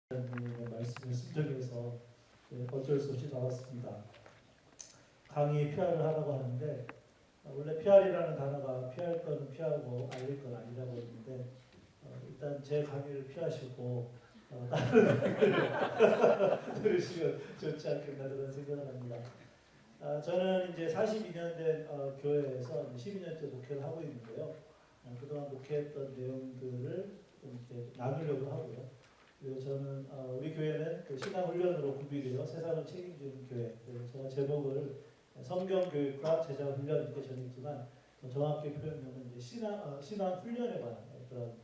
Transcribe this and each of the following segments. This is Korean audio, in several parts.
말씀을 순종해서 어쩔 수 없이 나왔습니다. 강의 PR을 하라고 하는데 원래 PR이라는 단어가 피할 건 피하고 알릴 건 아니라고 했는데 일단 제 강의를 피하시고 다른 강의를 들으시면 좋지 않겠나 그런 생각을 합니다. 저는 이제 42년 된 교회에서 12년째 목회를 하고 있는데요. 그동안 목회했던 내용들을 좀 이렇게 나누려고 하고요. 그리고 저는 우리 교회는 그 신앙훈련으로 구비되어 세상을 책임지는 교회. 그래서 제가 제목을 성경교육과 제자훈련 이렇게 정했지만 더 정확히 표현하면 이제 신앙훈련에 관한 그런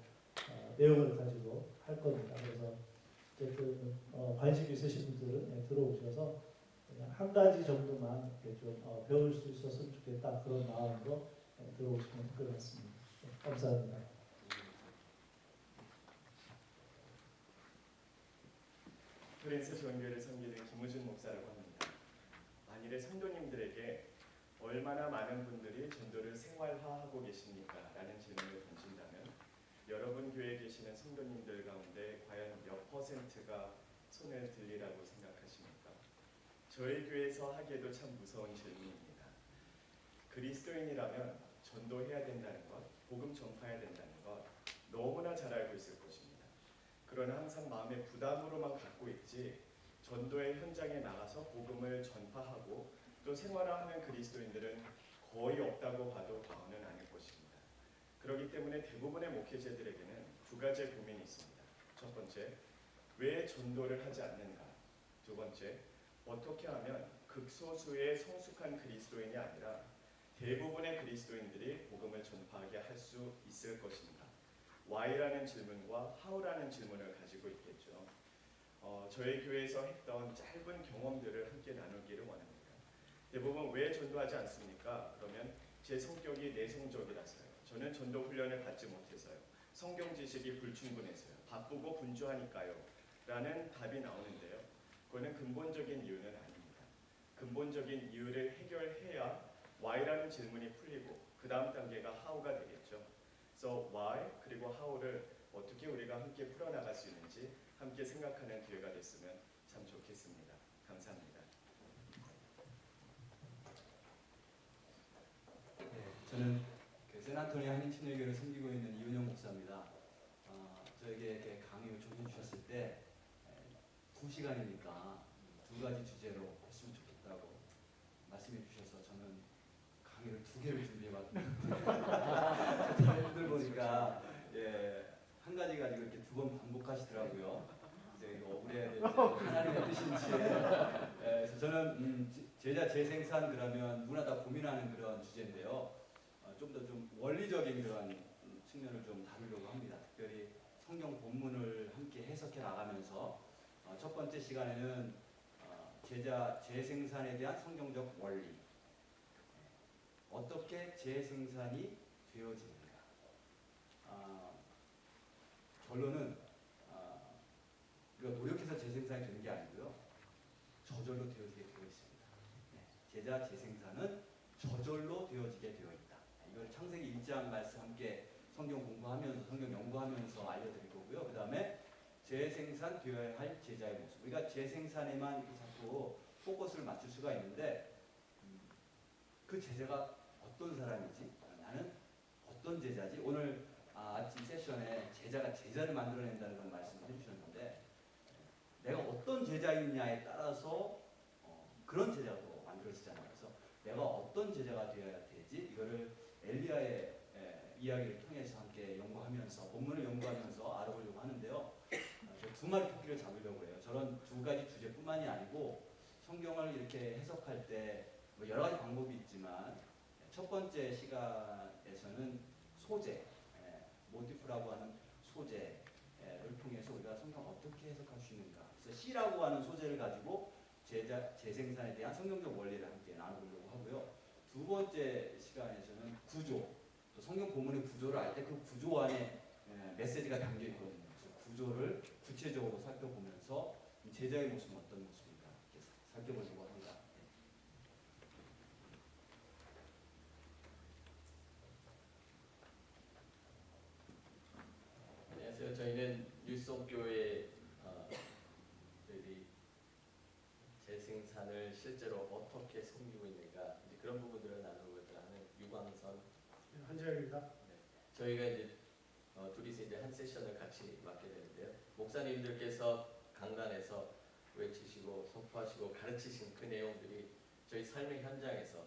내용을 가지고 할 겁니다. 그래서 어쨌든 관심 있으신 분들은 들어오셔서 그냥 한 가지 정도만 이렇게 좀 배울 수 있었으면 좋겠다 그런 마음으로 들어오시면 될 것 같습니다. 감사합니다. 프랜스 전교회를 섬기는 김우준 목사라고 합니다. 만일에 성도님들에게 얼마나 많은 분들이 전도를 생활화하고 계십니까? 라는 질문을 던진다면 여러분 교회에 계시는 성도님들 가운데 과연 몇 %가 손을 들리라고 생각하십니까? 저희 교회에서 하기에도 참 무서운 질문입니다. 그리스도인이라면 전도해야 된다는 것, 복음 전파해야 된다는 것 너무나 잘 알고 있을 것입니다. 그러나 항상 마음의 부담으로만 갖고 있지 전도의 현장에 나가서 복음을 전파하고 또 생활화하는 그리스도인들은 거의 없다고 봐도 과언은 아닐 것입니다. 그렇기 때문에 대부분의 목회자들에게는 두 가지의 고민이 있습니다. 첫 번째, 왜 전도를 하지 않는가? 두 번째, 어떻게 하면 극소수의 성숙한 그리스도인이 아니라 대부분의 그리스도인들이 복음을 전파하게 할 수 있을 것인가? Why라는 질문과 How라는 질문을 가지고 있겠죠. 저희 교회에서 했던 짧은 경험들을 함께 나누기를 원합니다. 대부분 왜 전도하지 않습니까? 그러면 제 성격이 내성적이라서요. 저는 전도 훈련을 받지 못해서요. 성경 지식이 불충분해서요. 바쁘고 분주하니까요. 라는 답이 나오는데요. 그거는 근본적인 이유는 아닙니다. 근본적인 이유를 해결해야 Why라는 질문이 풀리고 그 다음 단계가 How가 되겠죠. So why 그리고 how를 어떻게 우리가 함께 풀어나갈 수 있는지 함께 생각하는 기회가 됐으면 참 좋겠습니다. 감사합니다. 네, 저는 샌안토니오 한인친일교를 섬기고 있는 이은영 목사입니다. 저에게 이렇게 강의를 요청해 주셨을 때 2시간이니까 두 가지 주제로 했으면 좋겠다고 말씀해 주셔서 저는 강의를 2개를 준비해봤는데 들 보니까 한 가지 가지고 이렇게 2번 반복하시더라고요. 이제 이거 억울해야 될지 하나님의 뜻인지. 그래서 저는 제자 재생산 그러면 누구나 다 고민하는 그런 주제인데요. 좀 더 좀 원리적인 그런 측면을 좀 다루려고 합니다. 특별히 성경 본문을 함께 해석해 나가면서 첫 번째 시간에는 제자 재생산에 대한 성경적 원리, 어떻게 재생산이 되어지는가. 결론은 우리가 노력해서 재생산이 되는 게 아니고요. 저절로 되어지게 되어 있습니다. 제자 재생산은 저절로 되어지게 되어 있다. 이걸 창세기 1장 말씀 함께 성경 공부하면서 성경 연구하면서 알려드릴 거고요. 그 다음에 재생산 되어야 할 제자의 모습. 우리가 재생산에만 이렇게 자꾸 포커스를 맞출 수가 있는데 그 제자가 어떤 사람이지? 나는 어떤 제자지? 오늘 아침 세션에 제자가 제자를 만들어낸다는 걸 말씀을 해주셨는데 내가 어떤 제자이냐에 따라서 그런 제자가 만들어지잖아요. 그래서 내가 어떤 제자가 되어야 되지? 이거를 엘리야의 이야기를 통해서 함께 연구하면서 본문을 연구하면서 알아보려고 하는데요. 두 마리 토끼를 잡으려고 해요. 저런 두 가지 주제뿐만이 아니고 성경을 이렇게 해석할 때 뭐 여러 가지 방법이 있지만 첫 번째 시간에서는 소재, 모티프라고 하는 소재를 통해서 우리가 성경 어떻게 해석할 수 있는가. 그래서 C라고 하는 소재를 가지고 재생산에 대한 성경적 원리를 함께 나눠보려고 하고요. 두 번째 시간에서는 구조, 또 성경 본문의 구조를 알 때 그 구조 안에 메시지가 담겨 있거든요. 그래서 구조를 구체적으로 살펴보면서 제자의 모습은 어떤 모습인가 이렇게 살펴보려고 합니다. 안녕하세요. 저희는 율성교회 재생산을 실제로 어떻게 섬기고 있는가 이제 그런 부분들을 나누고자 하는 유광선. 한재혁입니다. 저희가 이제 둘이서 이제 한 세션을 같이 맡게 되는데요. 목사님들께서 강단에서 외치시고 선포하시고 가르치신 그 내용들이 저희 삶의 현장에서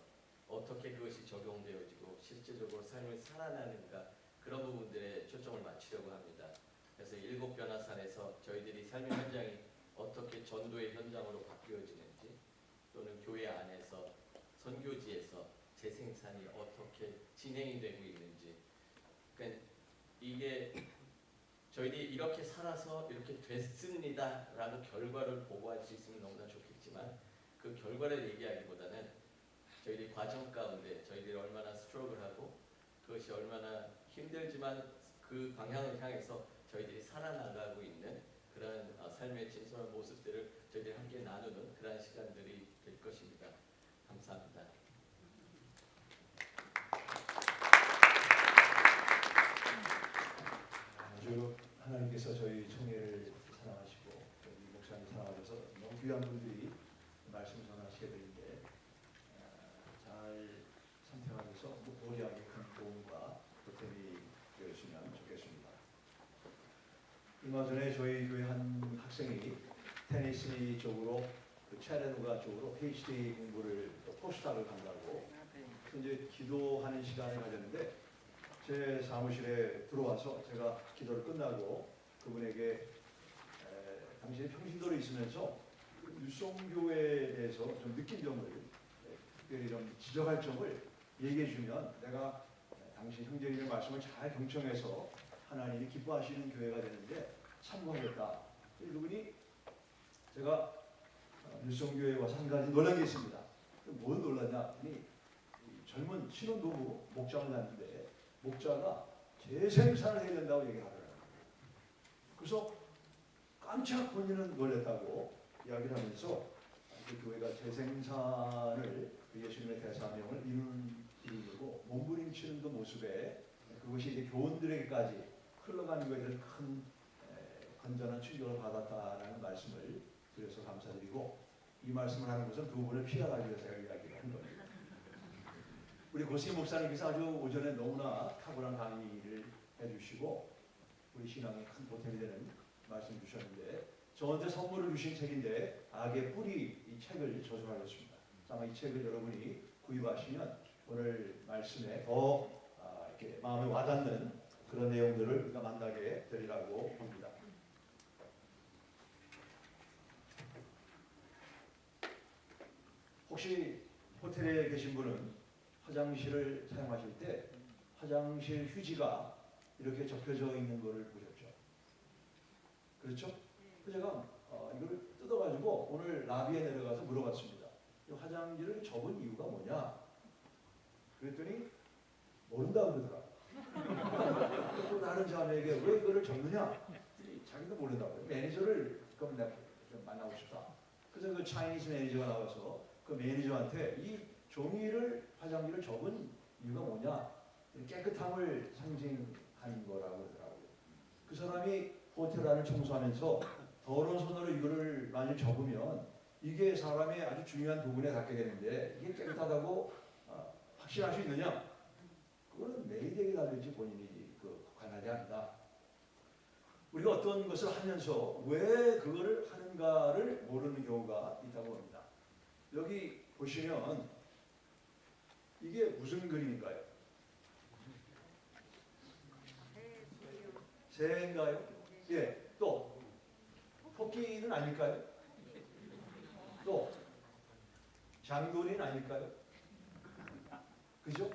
어떻게 그것이 적용되어지고 실제적으로 삶을 살아나는가 그런 부분들에 초점을 맞추려고 합니다. 그래서 일곱 변화산에서 저희들이 삶의 현장이 어떻게 전도의 현장으로 바뀌어지는지 또는 교회 안에서 선교지에서 재생산이 어떻게 진행이 되고 있는지 그러니까 이게 저희들이 이렇게 살아서 이렇게 됐습니다라는 결과를 보고할 수 있으면 너무나 좋겠지만 그 결과를 얘기하기보다는 저희들이 과정 가운데 저희들이 얼마나 스트럭을 하고 그것이 얼마나 힘들지만 그 방향을 향해서 저희들이 살아나가고 있는 그런 삶의 진솔한 모습들을 저희들이 함께 나누는 그런 시간들이 될 것입니다. 감사합니다. 아주 하나님께서 저희 청해를 사랑하시고 저희 목사님 사랑하셔서 너무 귀한 분들이 말씀 전하시게 되는데 잘 선택하셔서 모리하게 큰 도움과 보탬이 되었으면 좋겠습니다. 얼마 전에 저희 교회 한 학생이 테니시 쪽으로 그 차레누가 쪽으로 PhD 공부를 또 포스닥을 간다고 그래서 이제 기도하는 시간을 가졌는데 제 사무실에 들어와서 제가 기도를 끝나고 그분에게 당신이 평신도로 있으면서 율성교회에 대해서 좀 느낀 점을 특별히 좀 지적할 점을 얘기해 주면 내가 당신 형제님의 말씀을 잘 경청해서 하나님이 기뻐하시는 교회가 되는데 참고하겠다. 그분이 제가 율성교회에 와서 한 가지 놀란 게 있습니다. 뭘 놀랐냐? 젊은 신혼부부 목장을 갔는데 목자가 재생산을 해야 된다고 얘기하더라고요. 그래서 깜짝 본인은 놀랐다고 이야기를 하면서 그 교회가 재생산을 예수님의 대사명을 이루고 몸부림치는 그 모습에 그것이 이제 교원들에게까지 흘러가는 것에 대해서 큰 건전한 충격을 받았다라는 말씀을 드려서 감사드리고 이 말씀을 하는 것은 두 분을 피하기 위해서 제가 이야기를 한 겁니다. 우리 고승희 목사님께서 아주 오전에 너무나 탁월한 강의를 해주시고 우리 신앙에 큰 보탬이 되는 말씀 주셨는데 저한테 선물을 주신 책인데 악의 뿌리 이 책을 저술하였습니다. 아마 이 책을 여러분이 구입하시면 오늘 말씀에 더 이렇게 마음에 와닿는 그런 내용들을 우리가 만나게 되리라고 봅니다. 혹시 호텔에 계신 분은 화장실을 사용하실 때 화장실 휴지가 이렇게 접혀져 있는 것을 보셨죠? 그렇죠? 그래서 제가 이걸 뜯어가지고 오늘 라비에 내려가서 물어봤습니다. 이 화장지를 접은 이유가 뭐냐? 그랬더니 모른다고 그러더라고요. 또 다른 자매에게 왜 이거를 접느냐? 자기도 모른다고요. 매니저를 그럼 내가 좀 만나고 싶다. 그래서 그 차이니즈 매니저가 나와서 그 매니저한테 이 종이를 화장지를 접은 이유가 뭐냐? 깨끗함을 상징하는 거라고 그러더라고요. 그 사람이 호텔 안을 청소하면서 더러운 손으로 이거를 만약 접으면 이게 사람의 아주 중요한 부분에 닿게 되는데 이게 깨끗하다고 확신할 수 있느냐? 그거는 매일에게 달릴지 본인이 관할이 아니다. 우리가 어떤 것을 하면서 왜 그거를 하는가를 모르는 경우가 있다고 합니다. 여기 보시면 이게 무슨 그림인가요? 새인가요? 예. 또 토끼는 아닐까요? 또 장돌이는 아닐까요? 그죠?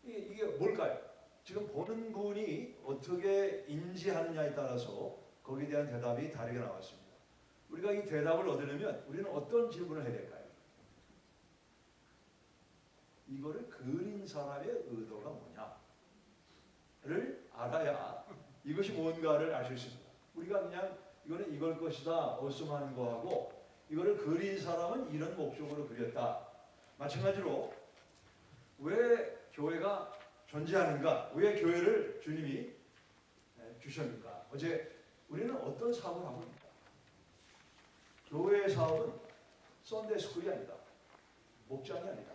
이게 뭘까요? 지금 보는 분이 어떻게 인지하느냐에 따라서 거기에 대한 대답이 다르게 나왔습니다. 우리가 이 대답을 얻으려면 우리는 어떤 질문을 해야 될까요? 이거를 그린 사람의 의도가 뭐냐를 알아야 이것이 뭔가를 알 수 있습니다. 우리가 그냥 이거는 이걸 것이다 어썸하는 거하고 이거를 그린 사람은 이런 목적으로 그렸다. 마찬가지로 왜 교회가 존재하는가? 왜 교회를 주님이 주셨는가? 어제 우리는 어떤 사업을 하고 있는가? 교회의 사업은 썬데이 스쿨이 아니다. 목장이 아니다.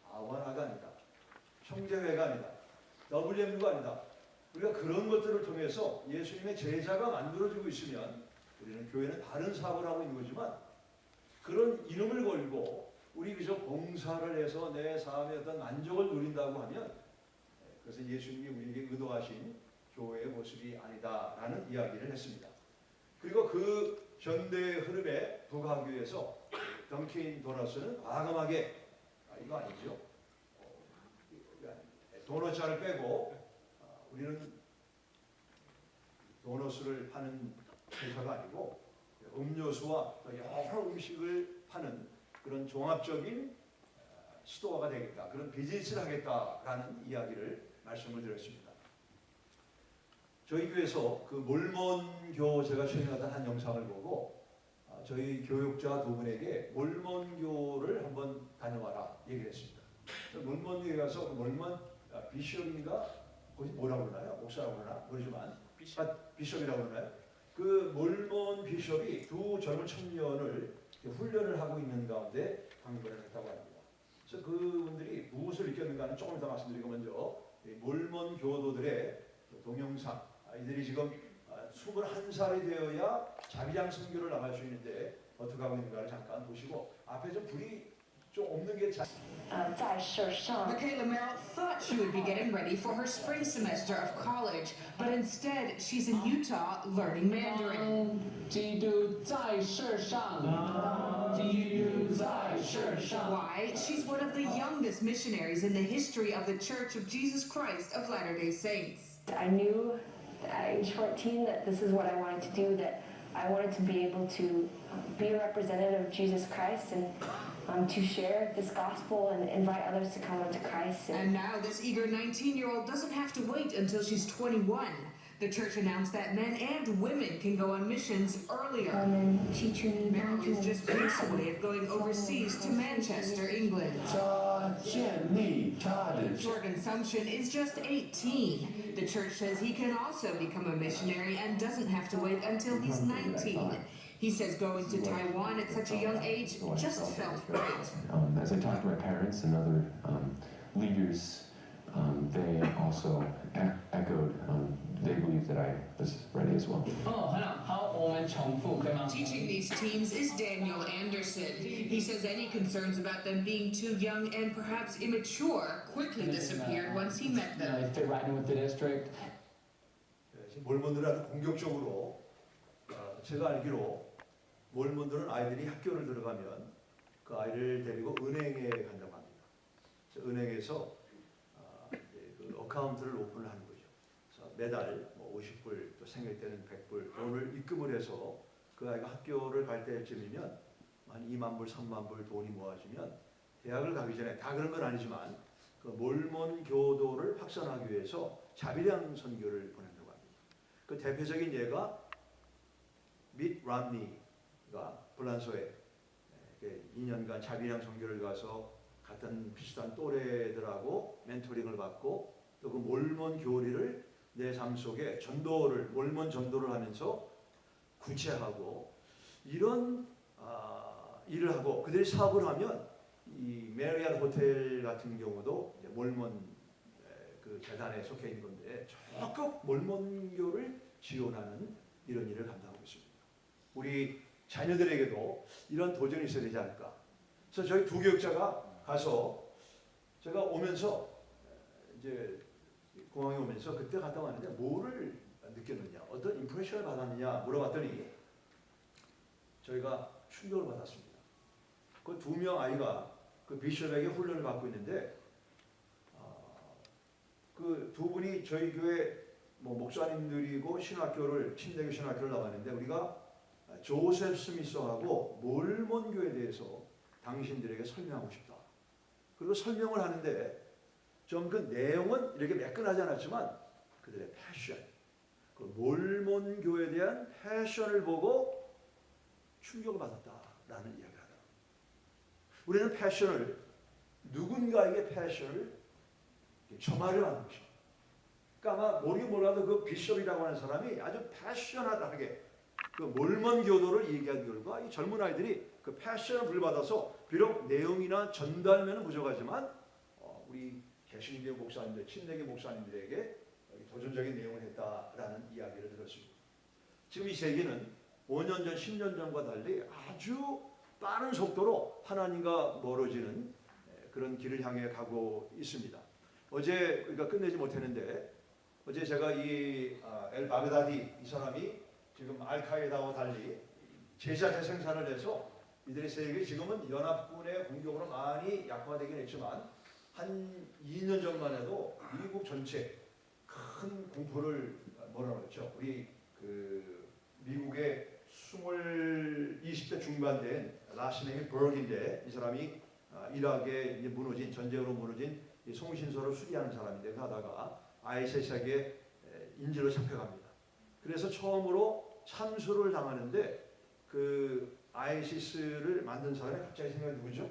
아와나가 아니다. 형제회가 아니다. WMU가 아니다. 우리가 그런 것들을 통해서 예수님의 제자가 만들어지고 있으면 우리는 교회는 다른 사업을 하고 있는 거지만 그런 이름을 걸고 우리 그저 봉사를 해서 내 삶의 어떤 만족을 누린다고 하면 그것은 예수님이 우리에게 의도하신 교회의 모습이 아니다라는 이야기를 했습니다. 그리고 그 현대의 흐름에 북아교에서 던킨 도너스는 과감하게 이거 아니죠. 도넛잔을 빼고 우리는 도넛을 파는 회사가 아니고 음료수와 여러 음식을 파는 그런 종합적인 스토어가 되겠다. 그런 비즈니스를 하겠다라는 이야기를 말씀을 드렸습니다. 저희 교회에서 그 몰몬교 제가 최근에 어떤 한 영상을 보고 저희 교육자 두 분에게 몰몬교를 한번 다녀와라 얘기를 했습니다. 몰몬교에 가서 몰몬 비숍인가 거기 뭐라고 그러나요? 목사라고 그러나 모르지만 비숍이라고 그러나요? 그 몰몬 비숍이 두 젊은 청년을 훈련을 하고 있는 가운데 강변을 했다고 합니다. 그래서 그분들이 무엇을 느꼈는가는 조금 더 말씀드리고 먼저 몰몬 교도들의 동영상 이들이 지금 21살이 되어야 자비랑 선교를 나갈 수 있는데 어떻게 하고 있는가를 잠깐 보시고 앞에 좀 불이 좀 없는 게 잘. Michaela Merrill thought she would be getting ready for her spring semester of college, but instead she's in Utah learning Mandarin. 基督在世上，基督在世上。 Why? She's one of the youngest missionaries in the history of the Church of Jesus Christ of Latter-day Saints. I knew at age 14 that this is what I wanted to do, that I wanted to be able to be a representative of Jesus Christ and to share this gospel and invite others to come unto Christ. And now this eager 19-year-old doesn't have to wait until she's 21. The church announced that men and women can go on missions earlier. and teaching me Merrill is just weeks away of going overseas to Manchester, England. 他建立他的 Jordan Sumption is just 18. The church says he can also become a missionary and doesn't have to wait until he's 19. He says going to Taiwan at such a young age just felt right. As I talked to my parents and other leaders, they also echoed, they believed that I was ready as well. 好，我们重复可以吗？ Teaching these teens is Daniel Anderson. He says any concerns about them being too young and perhaps immature quickly disappeared once he met them. They fit right in with the district. 몰몬들은 아주 공격적으로 제가 알기로 몰몬들은 아이들이 학교를 들어가면 그 아이를 데리고 은행에 간다고 합니다. 그래서 은행에서 그 어카운트를 오픈을 하는 거죠. 그래서 매달 뭐 50불 또 생일 때는 100불 돈을 입금을 해서 그 아이가 학교를 갈 때쯤이면 한 2만 불, 3만 불 돈이 모아지면 대학을 가기 전에 다 그런 건 아니지만 그 몰몬 교도를 확산하기 위해서 자비량 선교를 보낸다고 합니다. 그 대표적인 예가 밋 람니가 불란서에 2년간 자비량 선교를 가서 같은 비슷한 또래들하고 멘토링을 받고 또 그 몰몬 교리를 내 삶 속에 전도를 몰몬 전도를 하면서 구체하고 이런 일을 하고 그들이 사업을 하면 이 메리엇 호텔 같은 경우도 이제 몰몬 그 재단에 속해 있는 건데 적극 몰몬교를 지원하는 이런 일을 감당하고 있습니다. 우리 자녀들에게도 이런 도전이 있어야 되지 않을까. 그래서 저희 두 교육자가 가서 제가 오면서 이제 공항에 오면서 그때 갔다 왔는데 뭐를 느꼈느냐, 어떤 임프레션을 받았느냐 물어봤더니 저희가 충격을 받았습니다. 그 2명 아이가 그 비숍에게 훈련을 받고 있는데 그 두 분이 저희 교회 뭐 목사님들이고 신학교를 침대교 신학교를 나왔는데 우리가 조셉 스미스하고 몰몬교에 대해서 당신들에게 설명하고 싶다. 그리고 설명을 하는데 좀 그 내용은 이렇게 매끈하지 않았지만 그들의 패션, 그 몰몬교에 대한 패션을 보고 충격을 받았다라는 이야기를 하더라고요. 우리는 패션을 누군가에게 패션을 점하려 하는 것입니다. 그러니까 아마 모르긴 몰라도 그 비숍이라고 하는 사람이 아주 패셔너하게 그 몰몬 교도를 얘기한 결과 이 젊은 아이들이 그 패션을 불받아서 비록 내용이나 전달면은 부족하지만 우리 개신교 목사님들, 친내계 목사님들에게 도전적인 내용을 했다라는 이야기를 들었습니다. 지금 이 세계는 5년 전, 10년 전과 달리 아주 빠른 속도로 하나님과 멀어지는 그런 길을 향해 가고 있습니다. 어제 우리가 끝내지 못했는데 어제 제가 이 엘 바그다디 이 사람이 지금 알카에다와 달리 제자 재생산을 해서 이들의 세력이 지금은 연합군의 공격으로 많이 약화되긴 했지만 한 2년 전만 해도 미국 전체 큰 공포를 몰아넣었죠. 우리 그 미국의 20대 중반 된 라시네이 버그인데 이 사람이 이라크에 무너진 전쟁으로 무너진 송신소를 수리하는 사람인데 하다가 ISIS에게 인질로 잡혀갑니다. 그래서 처음으로 참수를 당하는데 그 ISIS를 만든 사람이 갑자기 생각이 누구죠?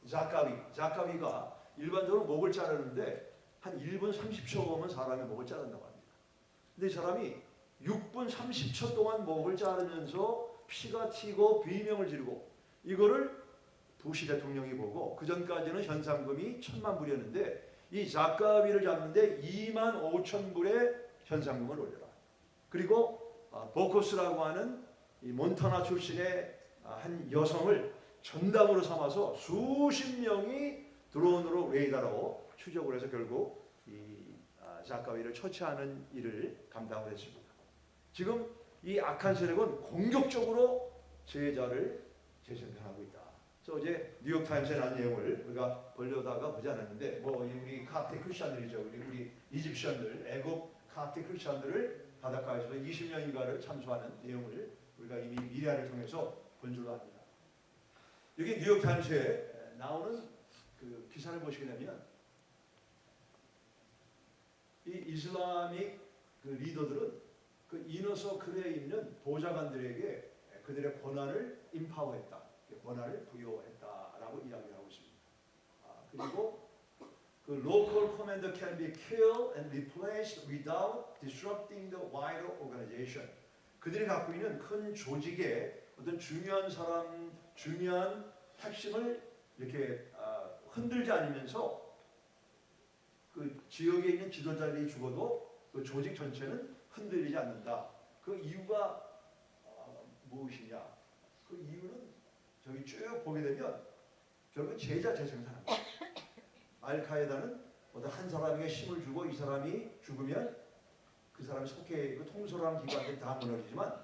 자카비가 일반적으로 목을 자르는데 한 1분 30초면 사람의 목을 자른다고 합니다. 근데 이 사람이 6분 30초 동안 목을 자르면서 피가 튀고 비명을 지르고 이거를 부시 대통령이 보고 그 전까지는 현상금이 1,000만 불이었는데 이 자카비를 잡는데 2만 5천 불의 현상금을 올려라. 그리고 보코스라고 하는 이 몬타나 출신의 한 여성을 전담으로 삼아서 수십 명이 드론으로 레이더로 추적을 해서 결국 이 자카비를 처치하는 일을 감당을 했습니다. 지금 이 악한 세력은 공격적으로 제자를 재생산하고 있다. 그래서 어제 뉴욕타임스에 난 내용을 우리가 보려다가 보지 않았는데 뭐 우리 카프틱 크리스천들이죠. 우리 이집시언들, 애국 카프틱 크리스천들을 바닷가에서 20년인가를 참수하는 내용을 우리가 이미 미디어를 통해서 본 줄로 압니다. 여기 뉴욕타임스에 나오는 그 기사를 보시게 되면 이 이슬람익 그 리더들은 그 이너서클에 있는 보좌관들에게 그들의 권한을 임파워했다, 권한을 부여했다라고 이야기를 하고 있습니다. 그리고 그 local commander can be killed and replaced without disrupting the wider organization. 그들이 갖고 있는 큰 조직의 어떤 중요한 사람, 중요한 핵심을 이렇게 흔들지 않으면서 그 지역에 있는 지도자들이 죽어도 그 조직 전체는 흔들리지 않는다. 그 이유가 무엇이냐? 그 이유는 저기 쭉 보게 되면 결국 제자 재생산합니다. 알카에다는 어떤 한 사람에게 힘을 주고 이 사람이 죽으면 그 사람이 속해 그 통솔하는 기관들이 다 무너지지만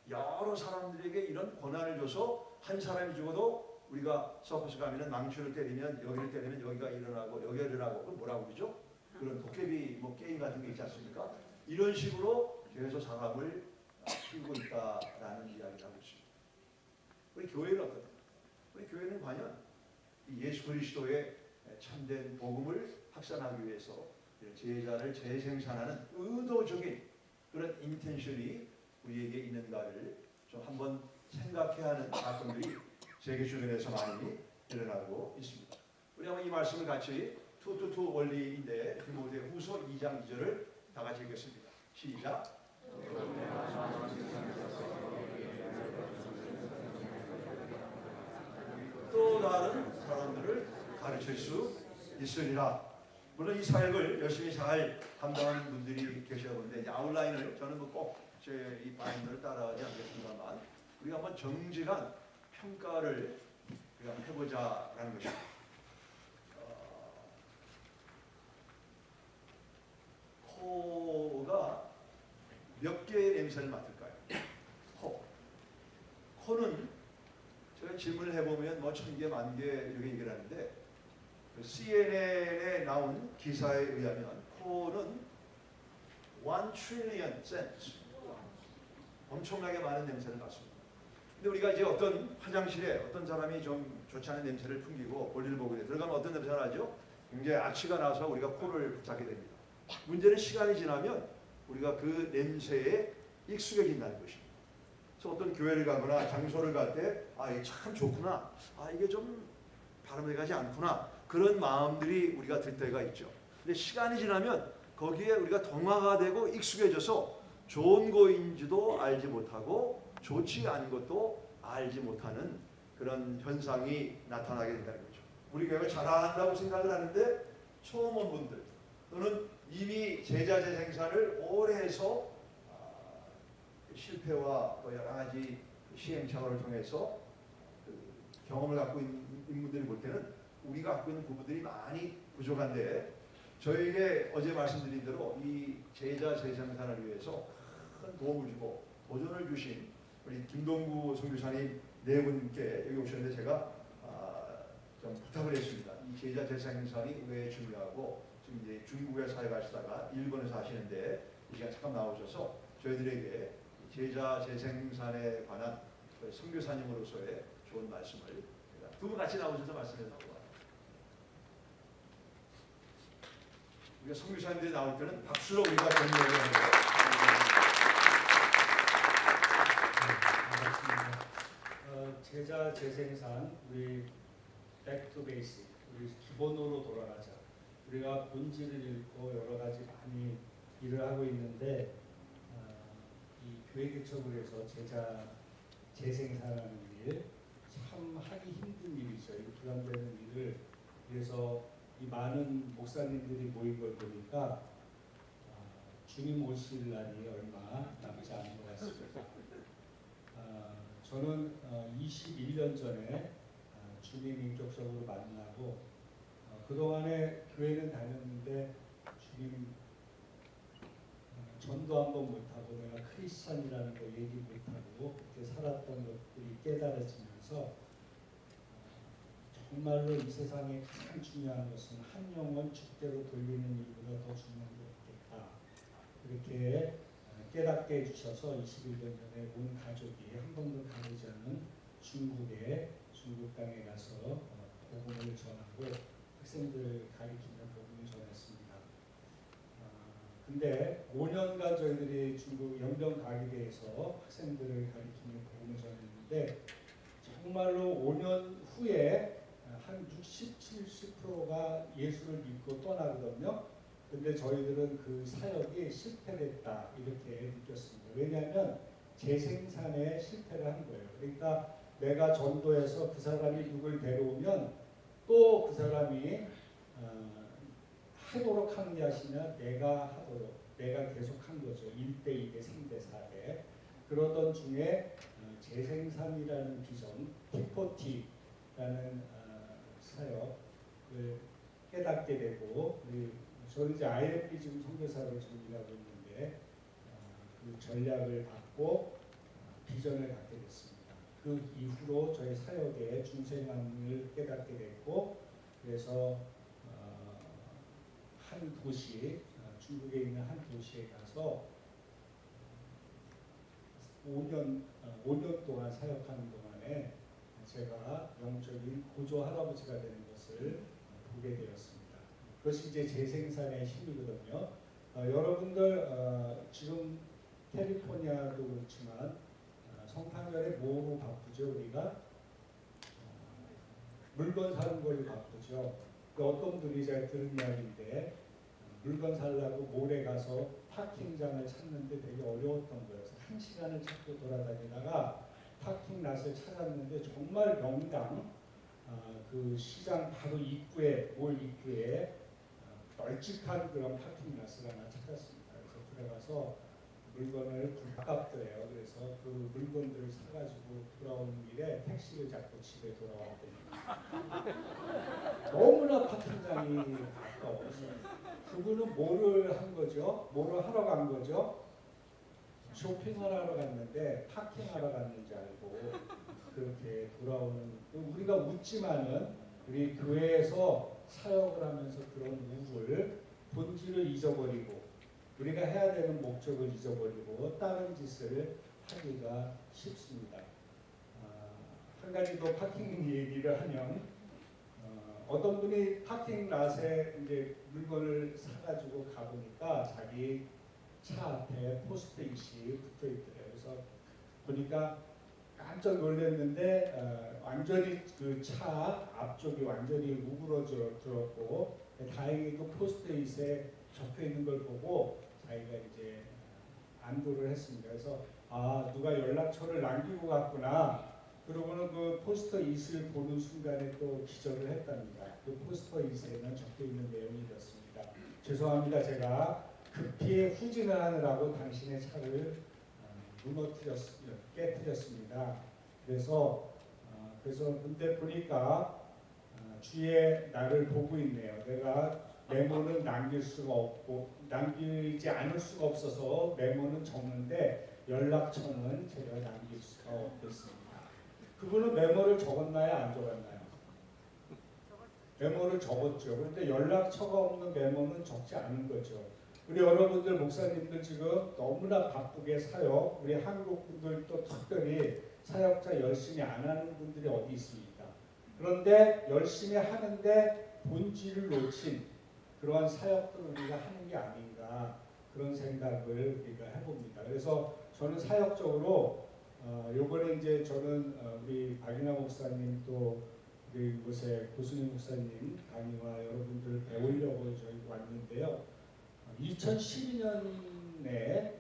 여러 사람들에게 이런 권한을 줘서 한 사람이 죽어도 우리가 서커스 가면은 망치를 때리면 여기를 때리면 여기가 일어나고 여기가 일어나고 그 뭐라고 그러죠? 그런 도깨비 뭐 게임 같은 게 있지 않습니까? 이런 식으로 계속 사람을 키우고 있다라는 이야기를 하고 있습니다. 우리 교회는 어떻다? 우리 교회는 과연 이 예수 그리스도의 참된 복음을 확산하기 위해서 제자를 재생산하는 의도적인 그런 인텐션이 우리에게 있는가를 좀 한번 생각해야 하는 사건들이 세계 주변에서 많이 일어나고 있습니다. 우리 한번 이 말씀을 같이 2:2 원리인데 디모데 후서 2장 2절을 다 같이 읽겠습니다. 시작. 또 다른 사람들을 가르칠 수 있으리라. 물론 이 사역을 열심히 잘 감당하는 분들이 계셔야 하는데 아웃라인을 저는 꼭 제 이 바인더를 따라하지 않겠습니다만 우리가 한번 정직한 평가를 우리가 해보자라는 것입니다. 코가 몇 개의 냄새를 맡을까요? 코는 제가 질문을 해보면 뭐 1000개, 10,000개 이렇게 얘기를 하는데 CNN에 나온 기사에 의하면 코는 1 trillion scents 엄청나게 많은 냄새를 맡습니다. 근데 우리가 이제 어떤 화장실에 어떤 사람이 좀 좋지 않은 냄새를 풍기고 볼일 보고 들어가면 어떤 냄새가 나죠? 굉장히 악취가 나서 우리가 코를 붙잡게 됩니다. 문제는 시간이 지나면 우리가 그 냄새에 익숙해진다는 것입니다. 그래서 어떤 교회를 가거나 장소를 갈 때 이게 참 좋구나, 이게 좀 바람에 가지 않구나 그런 마음들이 우리가 들 때가 있죠. 근데 시간이 지나면 거기에 우리가 동화가 되고 익숙해져서 좋은 거인지도 알지 못하고 좋지 않은 것도 알지 못하는 그런 현상이 나타나게 된다는 거죠. 우리 교회가 잘한다고 생각을 하는데 처음 온 분들 또는 이미 제자 재생산을 오래 해서 실패와 여러 가지 시행착오를 통해서 그 경험을 갖고 있는 분들이 볼 때는 우리가 갖고 있는 부분들이 많이 부족한데 저에게 어제 말씀드린 대로 이 제자 재생산을 위해서 큰 도움을 주고 도전을 주신 우리 김동구 선교사님 네 분께 여기 오셨는데 제가 좀 부탁을 했습니다. 이 제자 재생산이 왜 중요하고 지금 이제 중국에 사역하시다가 일본에서 하시는데 이 시간 잠깐 나오셔서 저희들에게 제자 재생산에 관한 선교사님으로서의 좋은 말씀을 두 분 같이 나오셔서 말씀해 달라고 합니다. 우리가 선교사님들이 나올 때는 박수로 우리가 격려를 합니다. 반갑습니다. 제자 재생산 우리 백투 베이식 우리 기본으로 돌아가자. 우리가 본질을 잃고 여러 가지 많이 일을 하고 있는데 이 교회 개척을 해서 제자 재생산하는 일 참 하기 힘든 일이죠. 이 부담되는 일을 그래서 이 많은 목사님들이 모인 걸 보니까 주님 오실 날이 얼마 남지 않은 것 같습니다. 저는 21년 전에 주님 인격적으로 만나고 그동안에 교회는 다녔는데 주님 전도 한번 못하고 내가 크리스찬이라는 거 얘기 못하고 그렇게 살았던 것들이 깨달아지면서 정말로 이 세상에 가장 중요한 것은 한 영혼 주대로 돌리는 일보다 더 중요한 게 없겠다. 이렇게 깨닫게 해주셔서 21년 전에 온 가족이 한 번도 가보지 않은 중국 땅에 가서 복음을 전하고 학생들 가르치는 복음을 전했습니다. 근데 5년간 저희들이 중국 연변가기대에서 학생들을 가르치는 복음을 전했는데 정말로 5년 후에 한 60, 70%가 예수를 믿고 떠나거든요. 근데 저희들은 그 사역이 실패됐다 이렇게 느꼈습니다. 왜냐하면 재생산에 실패를 한 거예요. 그러니까 내가 전도해서 그 사람이 누굴 데려오면 또 그 사람이 하도록 하는 게 아니라 내가 하도록 내가 계속 한 거죠. 1대 2대 3대 4대 그러던 중에 재생산이라는 비전 T4T라는 사역을 깨닫게 되고 저는 이제 IFB 지금 선교사로 지금 일하고 있는데 그 전략을 받고 비전을 갖게 됐습니다. 그 이후로 저희 사역의 중생함을 깨닫게 됐고 그래서 한 도시 중국에 있는 한 도시에 가서 5년 동안 사역하는 동안에 제가 영적인 고조 할아버지가 되는 것을 보게 되었습니다. 그것이 이제 재생산의 힘이거든요. 여러분들 지금 캘리포니아도 그렇지만 성탄절에 뭐로 바쁘죠? 우리가 물건 사는 걸로 바쁘죠. 어떤 분이 제가 들은 이야기인데 물건 살려고 몰에 가서 파킹장을 찾는데 되게 어려웠던 거예요. 1시간을 찾고 돌아다니다가 파킹 랏을 찾았는데 정말 명당 그 시장 바로 입구에 몰 입구에 널찍한 그런 파킹 랏을 하나 찾았습니다. 그래서 들어가서 물건을 아깝더래요. 그래서 그 물건들을 사가지고 돌아오는 길에 택시를 잡고 집에 돌아왔더니 너무나 파킹장이 가까워서 그분은 뭐를 한 거죠? 뭐를 하러 간 거죠? 쇼핑을 하러 갔는데 파킹하러 갔는지 알고 그렇게 돌아오는 우리가 웃지만은 우리 교회에서 사역을 하면서 그런 우를 본질을 잊어버리고 우리가 해야 되는 목적을 잊어버리고 다른 짓을 하기가 쉽습니다. 한 가지 더 파킹 얘기를 하면 어떤 분이 파킹 랏에 이제 물건을 사가지고 가보니까 자기 차 앞에 포스트잇이 붙어 있더래요. 그래서 보니까 깜짝 놀랐는데 완전히 그 차 앞쪽이 완전히 우그러들었고 다행히도 포스트잇에 적혀 있는 걸 보고 자기가 이제 안도를 했습니다. 그래서 아 누가 연락처를 남기고 갔구나. 그러고는 그 포스터 잇을 보는 순간에 또 기절을 했답니다. 그 포스터 잇에는 적혀 있는 내용이 이렇습니다. 죄송합니다. 제가 급히 후진을 하느라고 당신의 차를 깨뜨렸습니다. 그래서 근데 보니까 주위에 나를 보고 있네요. 내가 메모는 남길 수가 없고 남기지 않을 수가 없어서 메모는 적는데 연락처는 제가 남길 수가 없겠습니다. 그분은 메모를 적었나요? 안 적었나요? 메모를 적었죠. 그런데 연락처가 없는 메모는 적지 않은 거죠. 우리 여러분들 목사님들 지금 너무나 바쁘게 사역, 우리 한국 분들도 특별히 사역자 열심히 안 하는 분들이 어디 있습니까? 그런데 열심히 하는데 본질을 놓친 그러한 사역들을 우리가 하는 게 아닌가 그런 생각을 우리가 해봅니다. 그래서 저는 사역적으로 요번에 이제 저는 우리 박인하 목사님 또 우리 이곳에 고순희 목사님 강의와 여러분들 배우려고 저희 왔는데요. 2012년에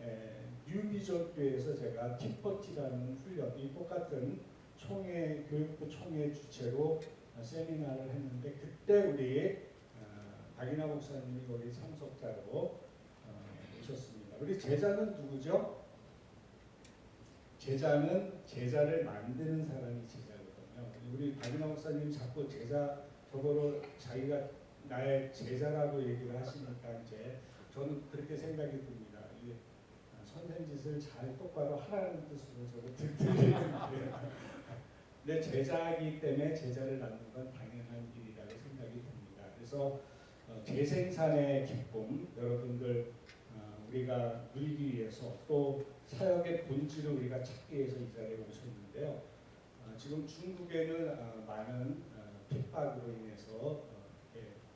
뉴비전교에서 제가 티포티라는 훈련, 이 똑같은 총회 교육부 총회 주체로 세미나를 했는데 그때 우리 박인하 목사님이 거기 참석자로 오셨습니다. 우리 제자는 누구죠? 제자는 제자를 만드는 사람이 제자거든요. 우리 박인하 목사님 자꾸 제자 저거로 자기가 나의 제자라고 얘기를 하시니까 이제 저는 그렇게 생각이 듭니다. 이게 선생짓을 잘 똑바로 하라는 뜻으로 저거 들리는데 내 제자이기 때문에 제자를 낳는 건 당연한 일이라고 생각이 듭니다. 그래서 재생산의 기쁨 여러분들 우리가 누리기 위해서 또 사역의 본질을 우리가 찾기 위해서 이 자리에 오셨는데요. 지금 중국에는 많은 핍박으로 인해서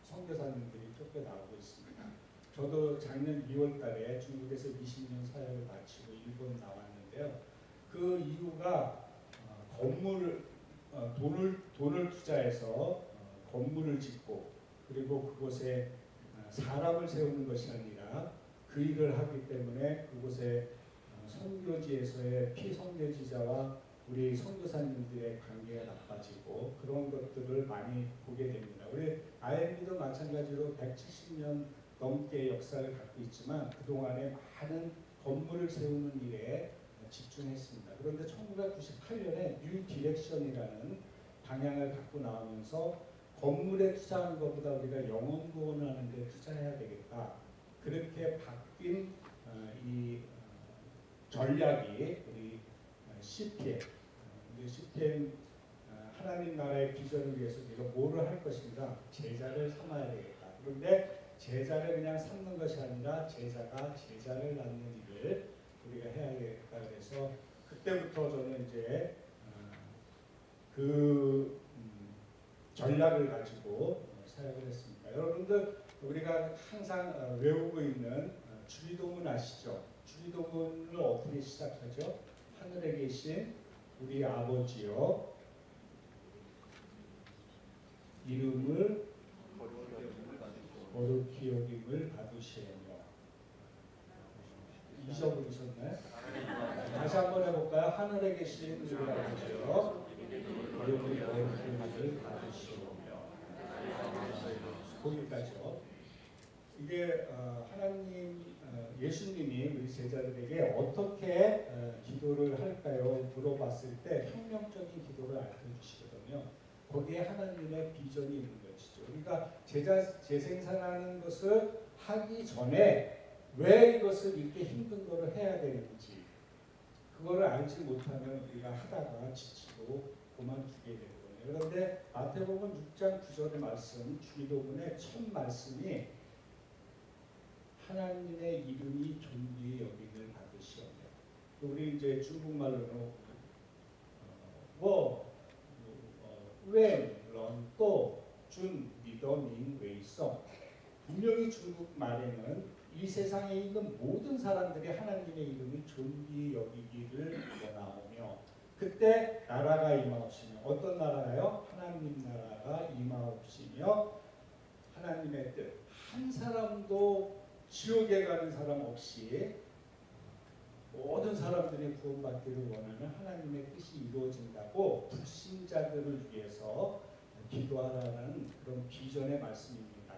선교사님들이 쫓겨나오고 있습니다. 저도 작년 2월 달에 중국에서 20년 사역을 마치고 일본 나왔는데요. 그 이유가 돈을 투자해서 건물을 짓고 그리고 그곳에 사람을 세우는 것이 아니라 그 일을 하기 때문에 그곳에 선교지에서의 피선교지자와 우리 선교사님들의 관계가 나빠지고 그런 것들을 많이 보게 됩니다. 우리 IMB도 마찬가지로 170년 넘게 역사를 갖고 있지만 그동안에 많은 건물을 세우는 일에 집중했습니다. 그런데 1998년에 뉴 디렉션이라는 방향을 갖고 나오면서 건물에 투자하는 것보다 우리가 영혼 구원하는 데 투자해야 되겠다. 그렇게 바뀐 이 전략이 우리 CPM, 우리 CPM 하나님 나라의 비전을 위해서 우리가 뭐를 할 것인가? 제자를 삼아야 되겠다. 그런데 제자를 그냥 삼는 것이 아니라 제자가 제자를 낳는 일을 우리가 해야겠다. 그래서 그때부터 저는 이제 그 전략을 가지고 사역을 했습니다. 여러분들 우리가 항상 외우고 있는 주기도문 아시죠? 주기도문을 어떻게 시작하죠? 하늘에 계신 우리 아버지여 이름을 거룩히 여김을 받으시오며 잊어버리셨나요? 다시 한번 해볼까요? 하늘에 계신 우리 아버지여 이름을 거룩히 여김을 받으시오며 거기까지요. 이게 하나님 예수님이 우리 제자들에게 어떻게 기도를 할까요? 물어봤을 때 혁명적인 기도를 알려주시거든요. 거기에 하나님의 비전이 있는 것이죠. 우리가 제자 재생산하는 것을 하기 전에 왜 이것을 이렇게 힘든 거를 해야 되는지 그거를 알지 못하면 우리가 하다가 지치고 그만두게 되거든요. 그런데 마태복음 6장 9절의 말씀 주기도문의 첫 말씀이 하나님의 이름이 존귀히 여김을 받으시오며 우리 이제 중국말로는 웬, 런, 또, 준, 믿어, 민, 웨이성 분명히 중국 말에는 이 세상에 있는 모든 사람들이 하나님의 이름을 존귀히 여기기를 원하오며 그때 나라가 임하옵시며 어떤 나라가요? 하나님 나라가 임하옵시며 하나님의 뜻 한 사람도 지옥에 가는 사람 없이 모든 사람들이 구원받기를 원하는 하나님의 뜻이 이루어진다고 불신자들을 위해서 기도하라는 그런 비전의 말씀입니다.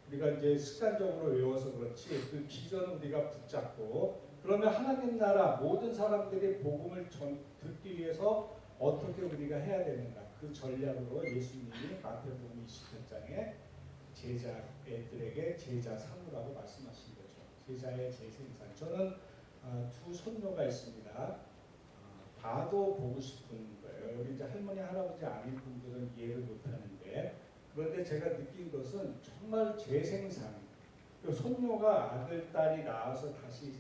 우리가 이제 습관적으로 외워서 그렇지 그 비전을 우리가 붙잡고 그러면 하나님 나라 모든 사람들이 복음을 듣기 위해서 어떻게 우리가 해야 되는가 그 전략으로 예수님이 마태복음 20편장에 제자애들에게 제자 삼으라고 말씀하신 거죠. 제자의 재생산. 저는 두 손녀가 있습니다. 봐도 보고 싶은 거예요. 우리 이제 할머니 할아버지 아닌 분들은 이해를 못하는데 그런데 제가 느낀 것은 정말 재생산. 그 손녀가 아들 딸이 낳아서 다시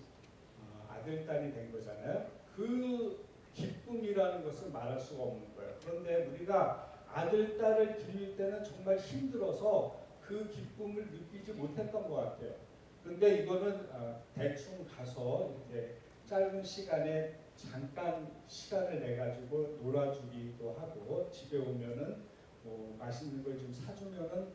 아들 딸이 된 거잖아요. 그 기쁨이라는 것을 말할 수가 없는 거예요. 그런데 우리가 아들 딸을 기를 때는 정말 힘들어서 그 기쁨을 느끼지 못했던 것 같아요. 그런데 이거는 대충 가서 이렇게 짧은 시간에 잠깐 시간을 내 가지고 놀아주기도 하고 집에 오면은 뭐 맛있는 걸 좀 사주면은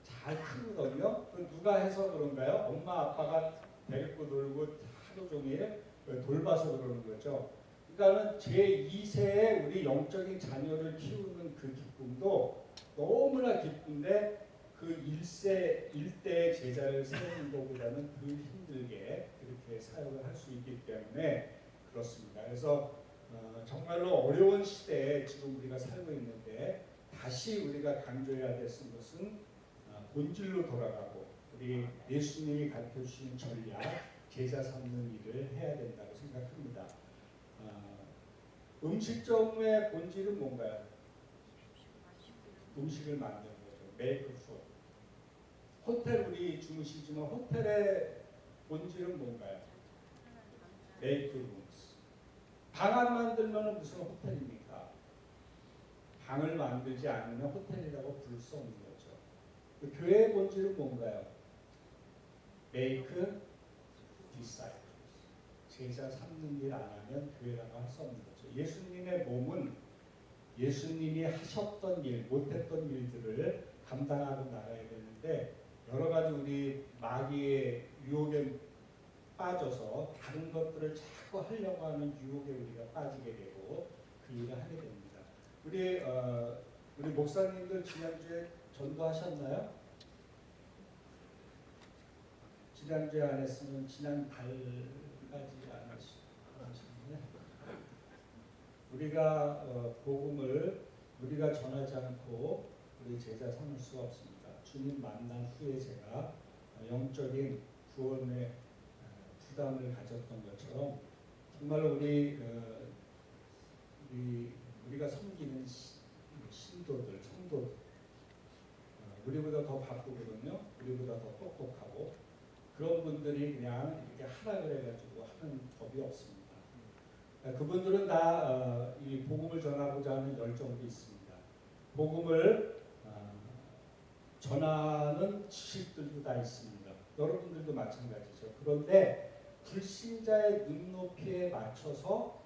잘 크거든요. 그 누가 해서 그런가요? 엄마 아빠가 데리고 놀고 하루 종일 돌봐서 그러는 거죠. 그러니까는 제2세에 우리 영적인 자녀를 키우는 그 기쁨도 너무나 기쁜데 그 1대의 제자를 세우는 것보다는 더 힘들게 그렇게 사역을 할 수 있기 때문에 그렇습니다. 그래서 정말로 어려운 시대에 지금 우리가 살고 있는데 다시 우리가 강조해야 될 것은 본질로 돌아가고 우리 예수님이 가르쳐 주신 전략, 제자 삼는 일을 해야 된다고 생각합니다. 음식점의 본질은 뭔가요? 음식을 만드는 거죠. 메이크 푸드. 호텔 우리 주무시지만 호텔의 본질은 뭔가요? 메이크 룸스. 방 안 만들면 무슨 호텔입니까? 방을 만들지 않으면 호텔이라고 부를 수 없는 거죠. 그 교회의 본질은 뭔가요? 메이크 디사이플. 제자 삼는 일 안 하면 교회라고 할 수 없는 거죠. 예수님의 몸은 예수님이 하셨던 일, 못했던 일들을 감당하고 나가야 되는데 여러 가지 우리 마귀의 유혹에 빠져서 다른 것들을 자꾸 하려고 하는 유혹에 우리가 빠지게 되고 그 일을 하게 됩니다. 우리 목사님들 지난주에 전도하셨나요? 지난주에 안 했으면 지난달까지 안 하셨나요? 우리가 복음을 우리가 전하지 않고 우리 제자 삼을 수가 없습니다. 주님 만난 후에 제가 영적인 구원의 부담을 가졌던 것처럼 정말로 우리가 섬기는 신도들, 성도들 우리보다 더 바쁘거든요. 우리보다 더 똑똑하고 그런 분들이 그냥 이렇게 하라 그래가지고 하는 법이 없습니다. 그분들은 다 이 복음을 전하고자 하는 열정도 있습니다. 복음을 전하는 지식들도 다 있습니다. 여러분들도 마찬가지죠. 그런데 불신자의 눈높이에 맞춰서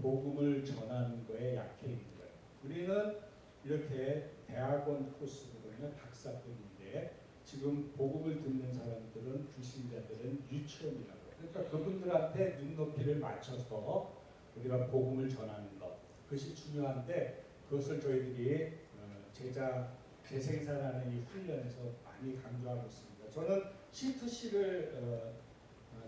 복음을 전하는 거에 약해 있는 거예요. 우리는 이렇게 대학원 코스거든요. 박사급인데 지금 복음을 듣는 사람들은 불신자들은 유치원이라고. 그러니까 그분들한테 눈높이를 맞춰서 우리가 복음을 전하는 것 그것이 중요한데 그것을 저희들이 제자 재생산하는 이 훈련에서 많이 강조하고 있습니다. 저는 C2C를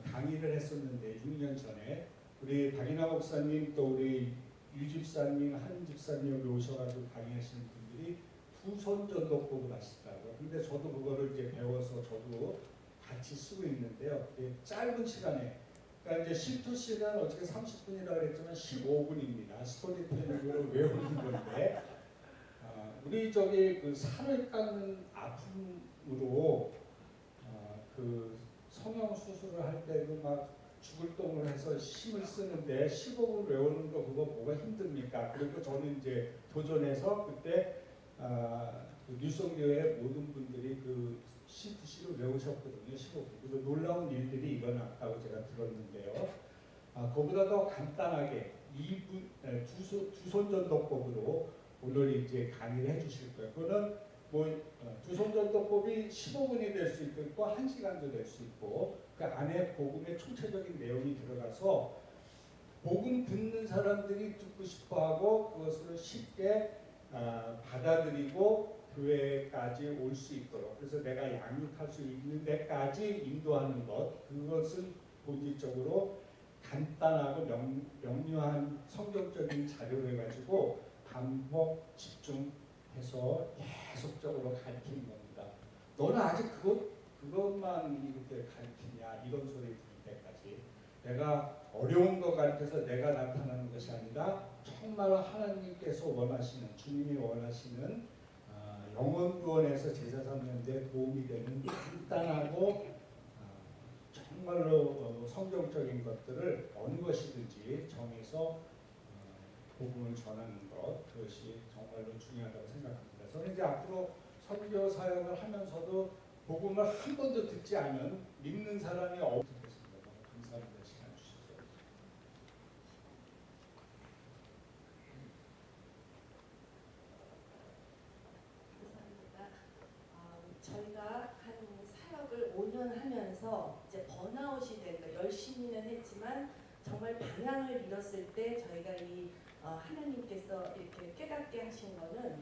강의를 했었는데 6년 전에 우리 박인하 목사님 또 우리 유 집사님 한 집사님 여기 오셔가지고 강의하시는 분들이 두손 전도법을 하시더라고요. 근데 저도 그거를 이제 배워서 저도 같이 쓰고 있는데요. 짧은 시간에 그러니까 이제 C2C는 어떻게 30분이라고 그랬지만 15분입니다. 스토리텔링으로 외우는 건데 우리 그 살을 깎는 아픔으로 그 성형 수술을 할 때도 막 죽을 똥을 해서 힘을 쓰는데 15분 외우는 거 그거 뭐가 힘듭니까? 그리고 저는 이제 도전해서 그때 그 뉴성교회 모든 분들이 그 C2C를 외우셨거든요. 15분. 그래서 놀라운 일들이 일어났다고 제가 들었는데요. 그보다 더 간단하게 두손 전도법으로 오늘 이제 강의를 해주실 거예요. 그거는 두 손 전도법이 15분이 될 수 있고 1시간도 될 수 있고 그 안에 복음의 총체적인 내용이 들어가서 복음 듣는 사람들이 듣고 싶어하고 그것을 쉽게 받아들이고 교회까지 올 수 있도록 그래서 내가 양육할 수 있는 데까지 인도하는 것 그것은 본질적으로 간단하고 명료한 성경적인 자료를 가지고 반복 집중해서 계속적으로 가르치는 겁니다. 너는 아직 그것만 이렇게 가르치냐 이런 소리 들을 때까지 내가 어려운 거 가르쳐서 내가 나타나는 것이 아니라 정말 하나님께서 원하시는 주님이 원하시는 영혼 구원에서 제자 삼는 데 도움이 되는 간단하고 정말로 성경적인 것들을 어느 것이든지 정해서 복음을 전하는 것 그것이 정말로 중요하다고 생각합니다. 저는 이제 앞으로 선교 사역을 하면서도 복음을 한 번도 듣지 않은 믿는 사람이 없겠습니다. 감사합니다. 시간 주셔서. 감사합니다. 저희가 한 사역을 5년 하면서 이제 번아웃이 된 거 열심히는 했지만 정말 방향을 잃었을 때 저희가 이 하나님께서 이렇게 깨닫게 하신 거는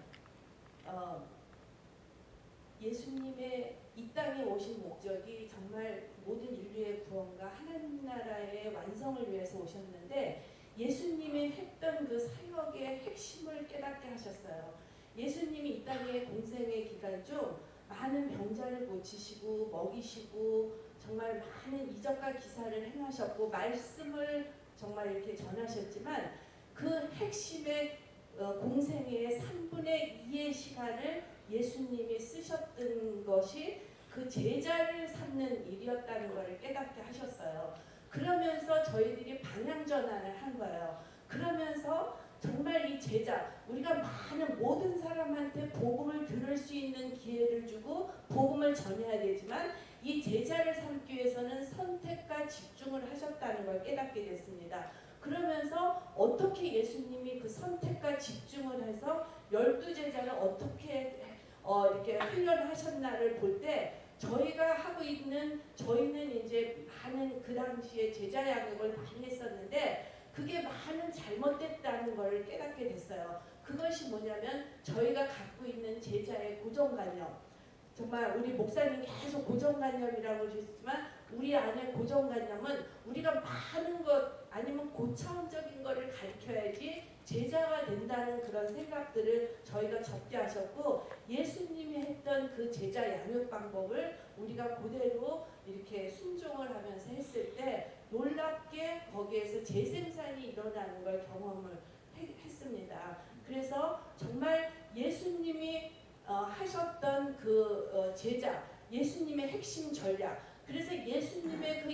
예수님의 이 땅에 오신 목적이 정말 모든 인류의 구원과 하나님 나라의 완성을 위해서 오셨는데 예수님이 했던 그 사역의 핵심을 깨닫게 하셨어요. 예수님이 이 땅의 공생의 기간 중 많은 병자를 고치시고 먹이시고 정말 많은 이적과 기사를 행하셨고 말씀을 정말 이렇게 전하셨지만 그 핵심의 공생의 3분의 2의 시간을 예수님이 쓰셨던 것이 그 제자를 삼는 일이었다는 것을 깨닫게 하셨어요. 그러면서 저희들이 방향 전환을 한 거예요. 그러면서 정말 이 제자, 우리가 많은 모든 사람한테 복음을 들을 수 있는 기회를 주고 복음을 전해야 되지만 이 제자를 삼기 위해서는 선택과 집중을 하셨다는 걸 깨닫게 됐습니다. 그러면서 어떻게 예수님이 그 선택과 집중을 해서 12제자를 어떻게 이렇게 훈련하셨나를 볼 때 저희가 하고 있는 저희는 이제 많은 그 당시에 제자 양육을 많이 했었는데 그게 많은 잘못됐다는 걸 깨닫게 됐어요. 그것이 뭐냐면 저희가 갖고 있는 제자의 고정관념. 정말 우리 목사님 계속 고정관념이라고 하셨지만 우리 안에 고정관념은 우리가 많은 것 아니면 고차원적인 거를 가르쳐야지 제자가 된다는 그런 생각들을 저희가 접게 하셨고 예수님이 했던 그 제자 양육 방법을 우리가 그대로 이렇게 순종을 하면서 했을 때 놀랍게 거기에서 재생산이 일어나는 걸 경험을 했습니다. 그래서 정말 예수님이 하셨던 그 제자, 예수님의 핵심 전략, 그래서 예수님의 그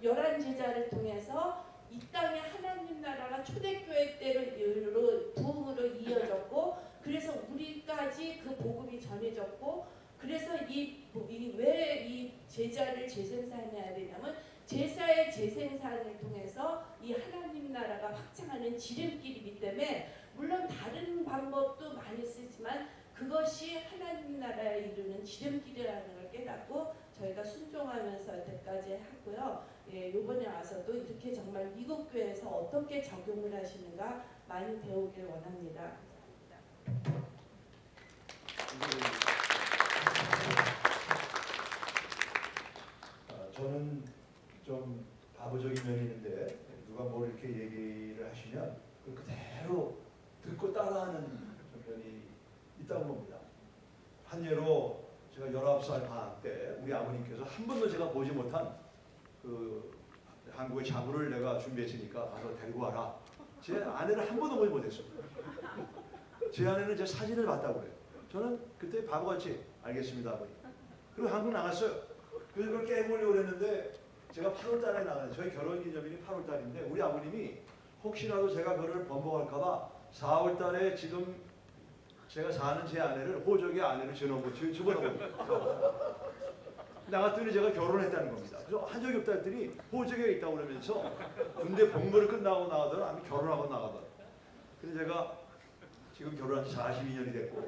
11제자를 통해서 이 땅에 하나님 나라가 초대교회 때로 부흥으로 이어졌고 그래서 우리까지 그 복음이 전해졌고 그래서 왜 이 제자를 재생산해야 되냐면 제사의 재생산을 통해서 이 하나님 나라가 확장하는 지름길이기 때문에 물론 다른 방법도 많이 쓰지만 그것이 하나님 나라에 이르는 지름길이라는 걸 깨닫고 저희가 순종하면서 여태까지 하고요. 예, 이번에 와서도 이렇게 정말 미국 교회에서 어떻게 적용을 하시는가 많이 배우길 원합니다. 저는 좀 바보적인 면이 있는데 누가 뭘 이렇게 얘기를 하시면 그대로 듣고 따라하는 면이 있다고 봅니다. 한 예로 제가 19살 방학 때 우리 아버님께서 한 번도 제가 보지 못한 그 한국의 자구를 내가 준비했으니까 가서 데리고 와라. 제 아내를 한 번도 보지 못했어요. 제 아내는 제 사진을 봤다고 그래요. 저는 그때 바보같이 알겠습니다 아버님. 그리고 한국 나갔어요. 그래서 그걸 깨보려고 그랬는데 제가 8월 달에 나가요. 저희 결혼 기념일이 8월 달인데 우리 아버님이 혹시라도 제가 그걸 번복할까봐 4월 달에 지금 제가 사는 제 아내를 호적의 아내를 집어넣어버렸어요. 나갔더니 제가 결혼했다는 겁니다. 그래서 한 적이 없다 했더니 호적에 있다고 그러면서 군대 복무를 끝나고 나가더라 아니면 결혼하고 나가더라. 그래서 제가 지금 결혼한 지 42년이 됐고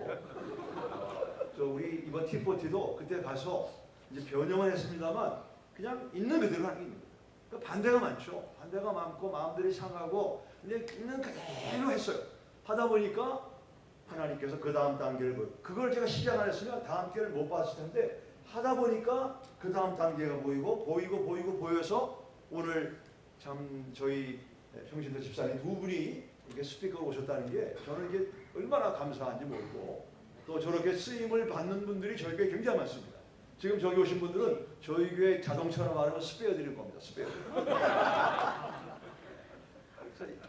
저 우리 이번 T40도 그때 가서 이제 변형을 했습니다만 그냥 있는 그대로 하는 게 있는 거예요. 그러니까 반대가 많죠. 반대가 많고 마음들이 상하고 근데 있는 그대로 했어요. 하다 보니까 하나님께서 그 다음 단계를 그걸 제가 시작 안 했으면 다음 기회를 못 봤을 텐데 하다 보니까 그 다음 단계가 보여서 오늘 참 저희 평신도 집사님 두 분이 이렇게 스피커가 오셨다는 게 저는 이게 얼마나 감사한지 모르고 또 저렇게 쓰임을 받는 분들이 저희 교회에 굉장히 많습니다. 지금 저기 오신 분들은 저희 교회 자동차로 말하면 스페어 드릴 겁니다. 스페어.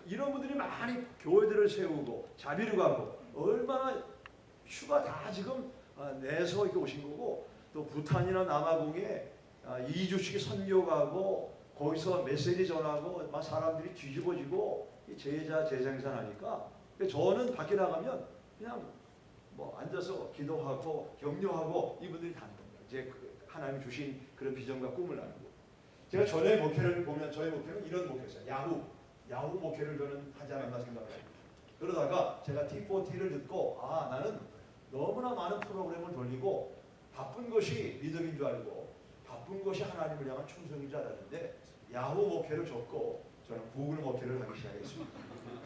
이런 분들이 많이 교회들을 세우고 자비를 가고 얼마나 휴가 다 지금 내서 이렇게 오신 거고 또 부탄이나 남아공에 2주씩 선교 가고 거기서 메시지 전하고 막 사람들이 뒤집어지고 제자 재생산하니까 저는 밖에 나가면 그냥 뭐 앉아서 기도하고 격려하고 이분들이 다는 겁니다. 이제 하나님 주신 그런 비전과 꿈을 나누고 제가 전에 목회를 보면 저희 목회는 이런 목회였어요. 야후 목회를 저는 하지 않았나 생각합니다. 그러다가 제가 T40를 듣고 나는 너무나 많은 프로그램을 돌리고 바쁜 것이 믿음인 줄 알고 바쁜 것이 하나님을 향한 충성인 줄 알았는데 야후 목회를 접고 저는 구글 목회를 하기 시작했습니다.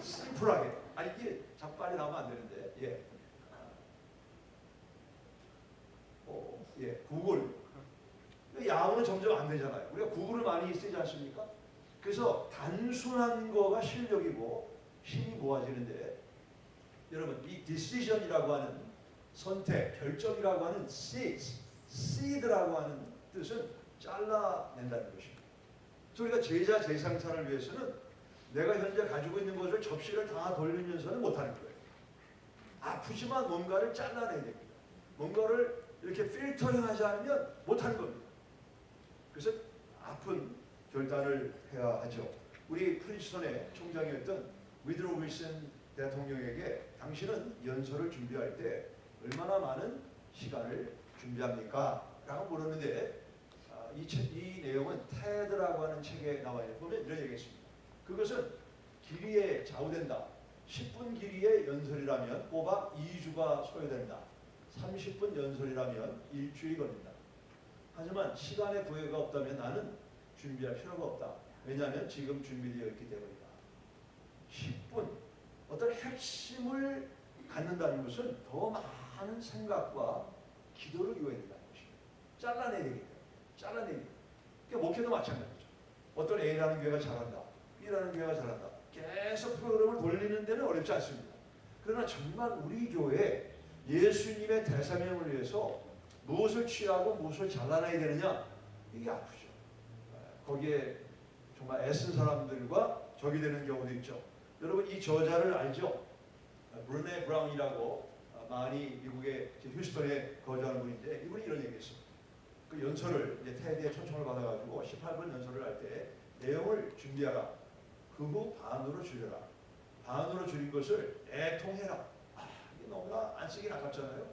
심플하게. 이게 자꾸 빨리 나오면 안 되는데 구글. 야후는 점점 안 되잖아요. 우리가 구글을 많이 쓰지 않습니까? 그래서 단순한 거가 실력이고 힘이 모아지는데 여러분 이 decision이라고 하는 선택, 결정이라고 하는 seed라고 하는 뜻은 잘라낸다는 것입니다. 우리가 제자 재생산을 위해서는 내가 현재 가지고 있는 것을 접시를 다 돌리면서는 못하는 거예요. 아프지만 뭔가를 잘라내야 됩니다. 뭔가를 이렇게 필터링하지 않으면 못하는 겁니다. 그래서 아픈 결단을 해야 하죠. 우리 프린스턴의 총장이었던 위드로 윌슨 대통령에게 당신은 연설을 준비할 때 얼마나 많은 시간을 준비합니까? 라고 물었는데 이 내용은 테드라고 하는 책에 나와 있는 보면 이런 얘기했습니다. 그것은 길이에 좌우된다. 10분 길이의 연설이라면 꼬박 2주가 소요된다. 30분 연설이라면 일주일이 걸린다. 하지만 시간의 부여가 없다면 나는 준비할 필요가 없다. 왜냐하면 지금 준비되어 있기 때문이다. 10분 어떤 핵심을 갖는다는 것은 더 많은 생각과 기도를 요해야 된다는 것입니다. 잘라내야 되겠다. 잘라내야 된다. 그러니까 목회도 마찬가지죠. 어떤 A라는 교회가 잘한다. B라는 교회가 잘한다. 계속 프로그램을 돌리는 데는 어렵지 않습니다. 그러나 정말 우리 교회 예수님의 대사명을 위해서 무엇을 취하고 무엇을 잘라내야 되느냐 이게 아프죠. 거기에 정말 애쓴 사람들과 적이 되는 경우도 있죠. 여러분 이 저자를 알죠? 브루네 브라운이라고 많이 미국의 휴스턴에 거주하는 분인데 이분이 이런 얘기했습니다. 그 연설을 이제 테드의 초청을 받아가지고 18분 연설을 할 때 내용을 준비하라. 그 후 반으로 줄여라. 반으로 줄인 것을 애통해라. 이게 너무나 안 쓰긴 아깝잖아요.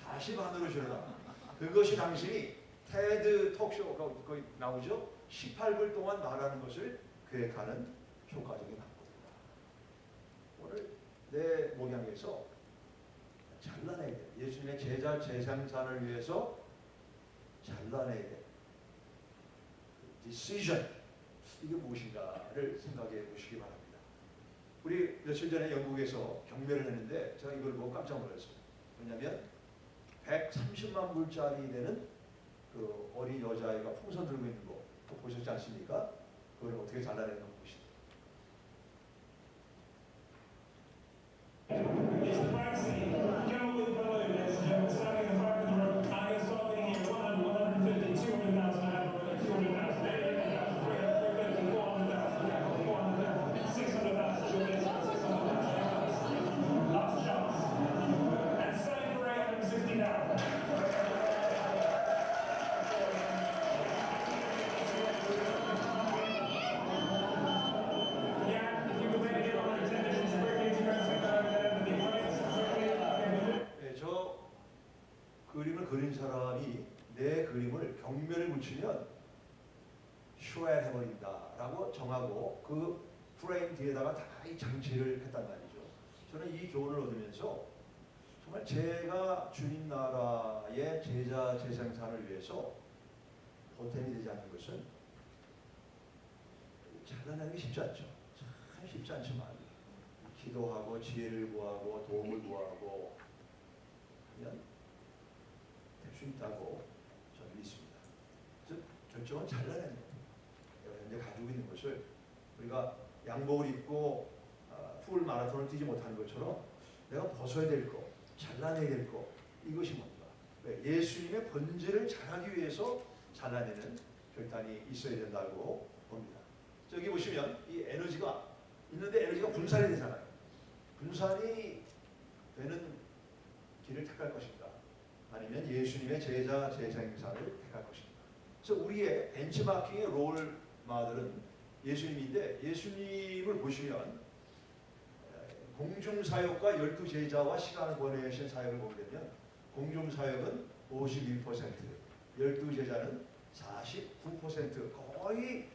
다시 반으로 줄여라. 그것이 당신이 테드 톡쇼가 거기 나오죠. 18분 동안 말하는 것을 계획하는 효과적인 방법입니다. 오늘 내 목양에서 잘라내야 돼. 예수님의 제자 재생산을 위해서 잘라내야 돼. decision 이게 무엇인가를 생각해 보시기 바랍니다. 우리 며칠 전에 영국에서 경매를 했는데 제가 이걸 보고 깜짝 놀랐어요. 왜냐하면 130만 불짜리 되는 그 어린 여자아이가 풍선 들고 있는 거 보셨지 않습니까? 그걸 어떻게 잘라내는 거 보시죠. 그림을 그린 사람이 내 그림을 경매를 붙이면 슈엘 해버린다라고 정하고 그 프레임 뒤에다가 다 이 장치를 했단 말이죠. 저는 이 교훈을 얻으면서 정말 제가 주님 나라의 제자 재생산을 위해서 보탬이 되지 않는 것은 잘라내는 게 쉽지 않죠. 참 쉽지 않지만 기도하고 지혜를 구하고 도움을 구하고 그냥 될 수 있다고 저는 믿습니다. 즉 결정은 잘라내는 겁니다. 내가 현재 가지고 있는 것을 우리가 양복을 입고 풀 마라톤을 뛰지 못하는 것처럼 내가 벗어야 될 거, 잘라내야 될 거, 이것이 뭔가 예수님의 본질을 잘하기 위해서 잘라내는 결단이 있어야 된다고 봅니다. 저기 보시면 이 에너지가 있는데 에너지가 분산이 되잖아요. 분산이 되는 길을 택할 것인가, 아니면 예수님의 제자 재생산을 택할 것인가. 그래서 우리의 벤치마킹의 롤 마들은 예수님인데, 예수님을 보시면 공중사역과 12제자와 시간을 보내신 사역을 보게 되면 공중사역은 51%, 12제자는 49%, 거의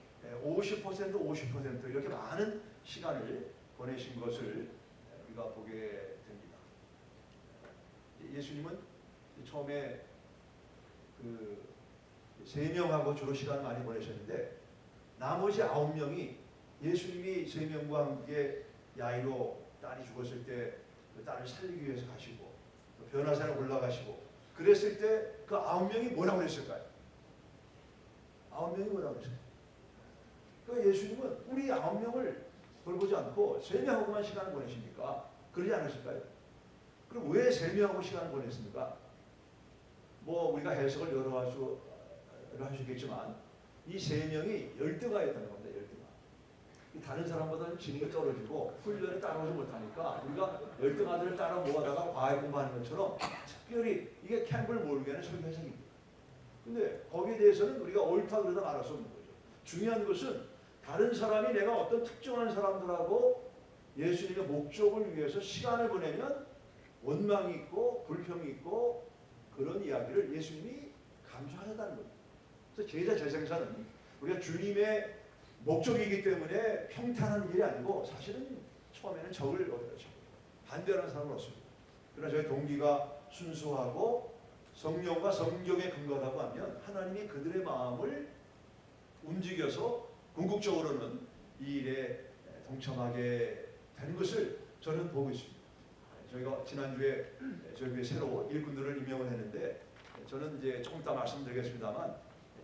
50% 이렇게 많은 시간을 보내신 것을 우리가 보게 됩니다. 예수님은 처음에 그 3명하고 주로 시간을 많이 보내셨는데, 나머지 9명이 예수님이 3명과 함께 야이로 딸이 죽었을 때 그 딸을 살리기 위해서 가시고, 변화산에 올라가시고, 그랬을 때 그 9명이 뭐라고 그랬을까요? 9명이 뭐라고 그랬을까요? 그러니까 예수님은 우리 9명을 돌보지 않고 3명하고만 시간을 보내십니까? 그러지 않으실까요? 그럼 왜 3명하고 시간을 보냈습니까? 뭐 우리가 해석을 여러 가지로 하시겠지만 이 3명이 열등하였다는 겁니다. 열등하. 다른 사람보다는 지능이 떨어지고 훈련을 따라오지 못하니까 우리가 열등하들을 따라 모아다가 과외 공부하는 것처럼 특별히 이게 캠플 모르게는 설교 해석입니다. 근데 거기에 대해서는 우리가 옳다 그러다 말할 수 없는 거죠. 중요한 것은 다른 사람이 내가 어떤 특정한 사람들하고 예수님의 목적을 위해서 시간을 보내면 원망이 있고 불평이 있고 그런 이야기를 예수님이 감수하셨다는 겁니다. 그래서 제자 재생산은 우리가 주님의 목적이기 때문에 평탄한 일이 아니고, 사실은 처음에는 적을 얻어요. 반대하는 사람을 얻습니다. 그러나 저희 동기가 순수하고 성령과 성경에 근거하다고 하면 하나님이 그들의 마음을 움직여서 궁극적으로는 이 일에 동참하게 되는 것을 저는 보고 있습니다. 저희가 지난주에 저희 교회 새로 일꾼들을 임명을 했는데, 저는 이제 조금 이따 말씀드리겠습니다만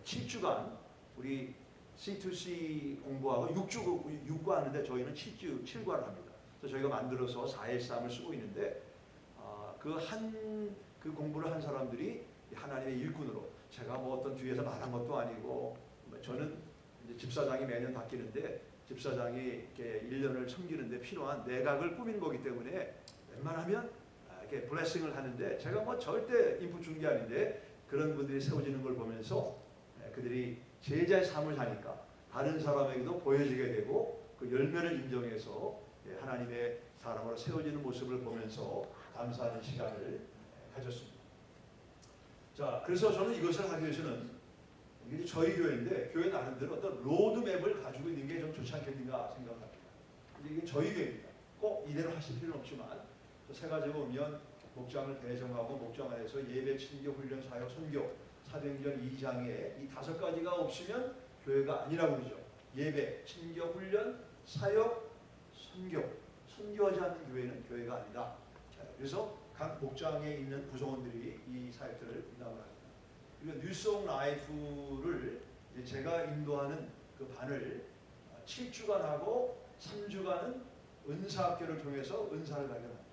7주간 우리 C2C 공부하고 6과 하는데 저희는 7과를 합니다. 그래서 저희가 만들어서 413을 쓰고 있는데, 그 공부를 한 사람들이 하나님의 일꾼으로, 제가 뭐 어떤 뒤에서 말한 것도 아니고, 저는 이제 집사장이 매년 바뀌는데 집사장이 이렇게 1년을 섬기는데 필요한 내각을 꾸미는 거기 때문에 웬만하면 이렇게 블레싱을 하는데, 제가 뭐 절대 인풋 준 게 아닌데 그런 분들이 세워지는 걸 보면서 그들이 제자의 삶을 사니까 다른 사람에게도 보여지게 되고 그 열매를 인정해서 하나님의 사람으로 세워지는 모습을 보면서 감사하는 시간을 가졌습니다. 자, 그래서 저는 이것을 하기 위해서는, 이게 저희 교회인데 교회 나름대로 어떤 로드맵을 가지고 있는 게 좀 좋지 않겠는가 생각합니다. 이게 저희 교회입니다. 꼭 이대로 하실 필요는 없지만 세 가지 보면 목장을 배정하고 목장 안에서 예배, 친교, 훈련, 사역, 선교, 사도행전 2장에 이 5가지가 없으면 교회가 아니라고 그러죠. 예배, 친교, 훈련, 사역, 선교. 선교하지 않는 교회는 교회가 아니다. 그래서 각 목장에 있는 구성원들이 이 사역들을 분담을 합니다. 그리고 뉴스 오브 라이프를 제가 인도하는 그 반을 7주간 하고 3주간은 은사학교를 통해서 은사를 발견합니다.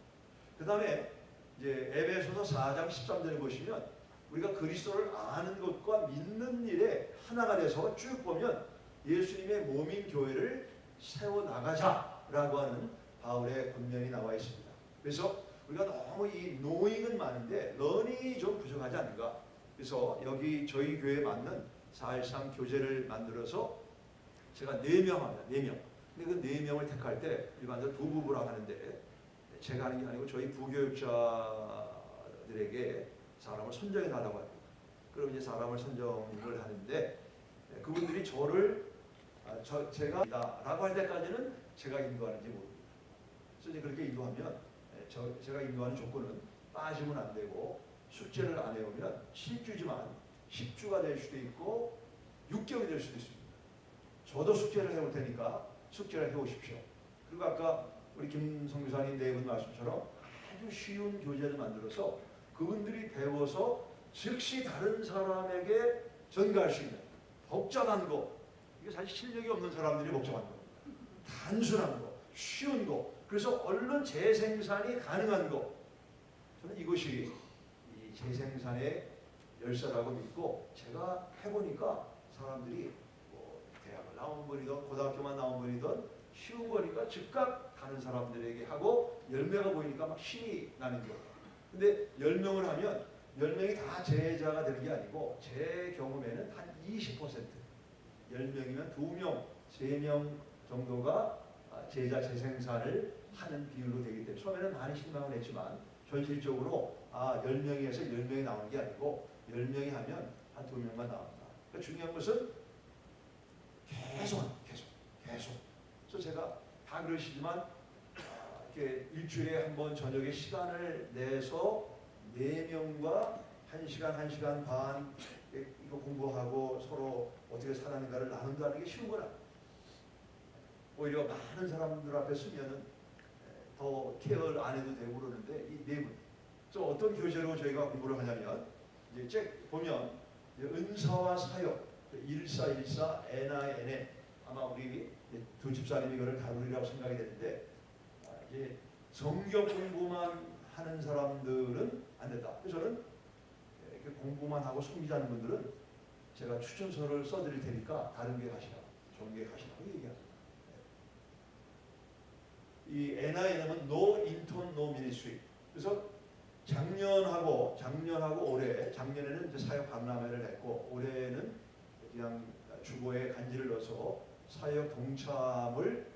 그 다음에 이제 에베소서 4장 13절에 보시면 우리가 그리스도를 아는 것과 믿는 일에 하나가 돼서 쭉 보면 예수님의 몸인 교회를 세워나가자라고 하는 바울의 권면이 나와 있습니다. 그래서 우리가 너무 이 노잉은 많은데 러닝이 좀 부족하지 않는가. 그래서 여기 저희 교회에 맞는 413 교재를 만들어서 제가 4명 합니다. 4명. 근데 그 4명을 택할 때 일반적으로 2부부라고 하는데, 제가 하는 게 아니고 저희 부교육자들에게 사람을 선정해 달라고 합니다. 그럼 이제 사람을 선정을 하는데, 그분들이 저를 제가 라고 할 때까지는 제가 인도하는지 모릅니다. 그래서 이제 그렇게 인도하면 제가 인도하는 조건은 빠지면 안 되고 숙제를 안 해오면 7주지만 10주가 될 수도 있고 6개월이 될 수도 있습니다. 저도 숙제를 해올 테니까 숙제를 해오십시오. 그리고 아까 우리 김성교사님 네 분 말씀처럼 아주 쉬운 교재를 만들어서 그분들이 배워서 즉시 다른 사람에게 전가할 수 있는 복잡한 거, 이게 사실 실력이 없는 사람들이 복잡한 겁니다. 단순한 거, 쉬운 거, 그래서 얼른 재생산이 가능한 거, 저는 이것이 이 재생산의 열쇠라고 믿고, 제가 해보니까 사람들이 뭐 대학을 나온 분이든 고등학교만 나온 분이든 쉬운 거니까 즉각 다른 사람들에게 하고 열매가 보이니까 막 신이 나는 거예요. 근데 10명을 하면 10명이 다 제자가 되는 게 아니고, 제 경험에는 한 20%, 10명이면 2명, 3명 정도가 제자 재생산을 하는 비율로 되기 때문에 처음에는 많이 실망을 했지만 현실적으로 10명에서 10명이 나오는 게 아니고 10명이 하면 한 2명만 나옵니다. 그러니까 중요한 것은 계속. 그래서 제가 다 그러시지만 이렇게 일주일에 한 번 저녁에 시간을 내서 4명과 1시간 반 이거 공부하고 서로 어떻게 살아가는가를 나눈다는 게 쉬운 거라. 오히려 많은 사람들 앞에 서면은 더 케어를 안 해도 되고 그러는데 이 4분. 또 어떤 교재로 저희가 공부를 하냐면 이제 책 보면 이제 은사와 사역, 1414 NINN, 아마 우리 두 집사님이 이거를 다루리라고 생각이 되는데, 이제 성경 공부만 하는 사람들은 안 된다. 그래서 저는 이렇게 공부만 하고 섬기자는 분들은 제가 추천서를 써드릴 테니까 다른 게 가시라, 좋은 게 가시라고 얘기합니다. 이 NIN은 No Intern No Ministry. 그래서 작년하고 올해, 작년에는 이제 사역 박람회를 했고 올해는 그냥 주보에 간지를 넣어서 사역 동참을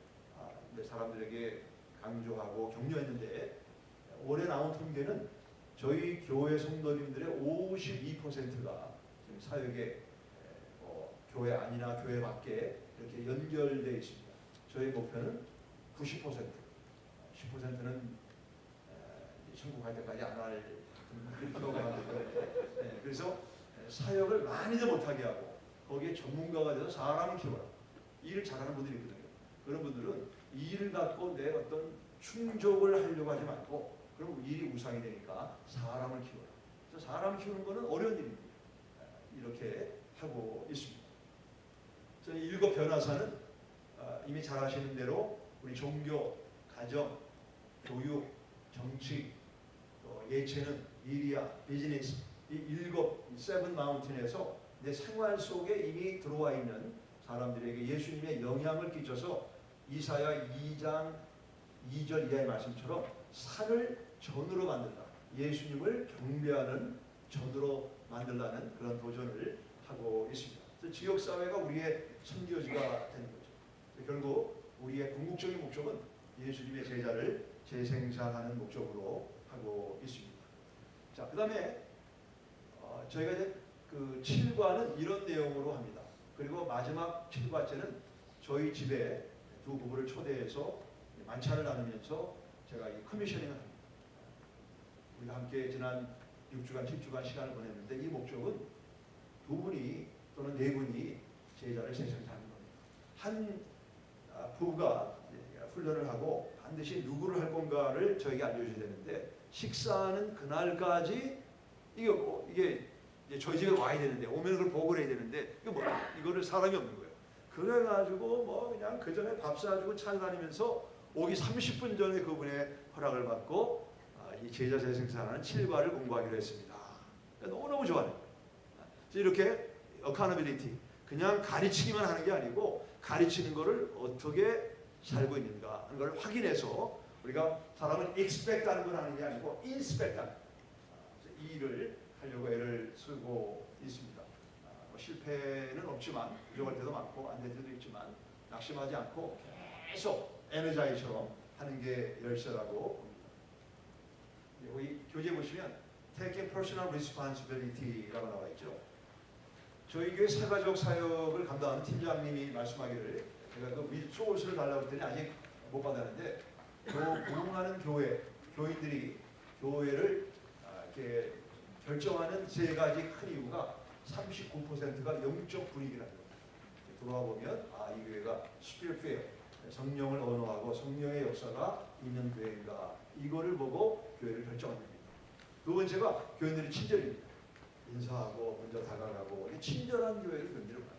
사람들에게 강조하고 격려했는데, 올해 나온 통계는 저희 교회 성도님들의 52%가 지금 사역에 교회 안이나 교회 밖에 이렇게 연결되어 있습니다. 저희 목표는 90%, 10%는 천국 갈 때까지 안 할 필요가 있는데, 그래서 사역을 많이도 못하게 하고 거기에 전문가가 돼서 사람을 키워라. 일을 잘하는 분들이 있거든요. 그런 분들은 이 일을 갖고 내 어떤 충족을 하려고 하지 말고, 그럼 일이 우상이 되니까 사람을 키워라. 그래서 사람을 키우는 것은 어려운 일입니다. 이렇게 하고 있습니다. 저희 7 변화사는 이미 잘 아시는 대로 우리 종교, 가정, 교육, 정치, 예체능, 미디어, 비즈니스, 이 7 마운틴에서 내 생활 속에 이미 들어와 있는 사람들에게 예수님의 영향을 끼쳐서 이사야 2장 2절 이하의 말씀처럼 산을 전으로 만든다. 예수님을 경배하는 전으로 만들라는 그런 도전을 하고 있습니다. 지역사회가 우리의 선교지가 되는 거죠. 결국 우리의 궁극적인 목적은 예수님의 제자를 재생산하는 목적으로 하고 있습니다. 자, 그 다음에 저희가 이제 그 7과는 이런 내용으로 합니다. 그리고 마지막 7과째는 저희 집에 두 부부를 초대해서 만찬을 나누면서 제가 이 커미셔닝을 합니다. 우리가 함께 지난 6주간, 7주간 시간을 보냈는데, 이 목적은 2분이 또는 4분이 제자를 재생산하는 겁니다. 한 부부가 훈련을 하고 반드시 누구를 할 건가를 저에게 알려줘야 되는데, 식사는 그날까지 이게 저희 집에 와야 되는데, 오면 그걸 보고를 해야 되는데, 이거를 사람이 없는 거예요. 그래가지고 뭐 그냥 그 전에 밥 사주고 찾아다니면서 오기 30분 전에 그분의 허락을 받고 이 제자 재생산하는 7과를 공부하기로 했습니다. 너무너무 좋아요. 이렇게 어카너빌리티, 그냥 가르치기만 하는 게 아니고 가르치는 거를 어떻게 살고 있는가 하는 걸 확인해서, 우리가 사람은 expect 하는 건 하는 게 아니고 inspect 하는, 이 일을 하려고 애를 쓰고 있습니다. 실패는 없지만 부족할 때도 많고 안 될 때도 있지만 낙심하지 않고 계속 에너자이처럼 하는 게 열쇠라고 봅니다. 여기 교재 보시면 Taking Personal Responsibility라고 나와 있죠. 저희 교회 사가족 사역을 감당하는 팀장님이 말씀하기를, 제가 그 소울스를 달라고 했더니 아직 못 받았는데, 부흥하는 교회, 교인들이 교회를 이렇게 결정하는 세 가지 큰 이유가 39%가 영적 분위기라는 겁니다. 돌아와 보면 이 교회가 Spirit Filled, 성령을 언어하고 성령의 역사가 있는 교회인가, 이거를 보고 교회를 결정합니다. 두 번째가 교인들의 친절입니다. 인사하고 먼저 다가가고 친절한 교회를 만들어 갑니다.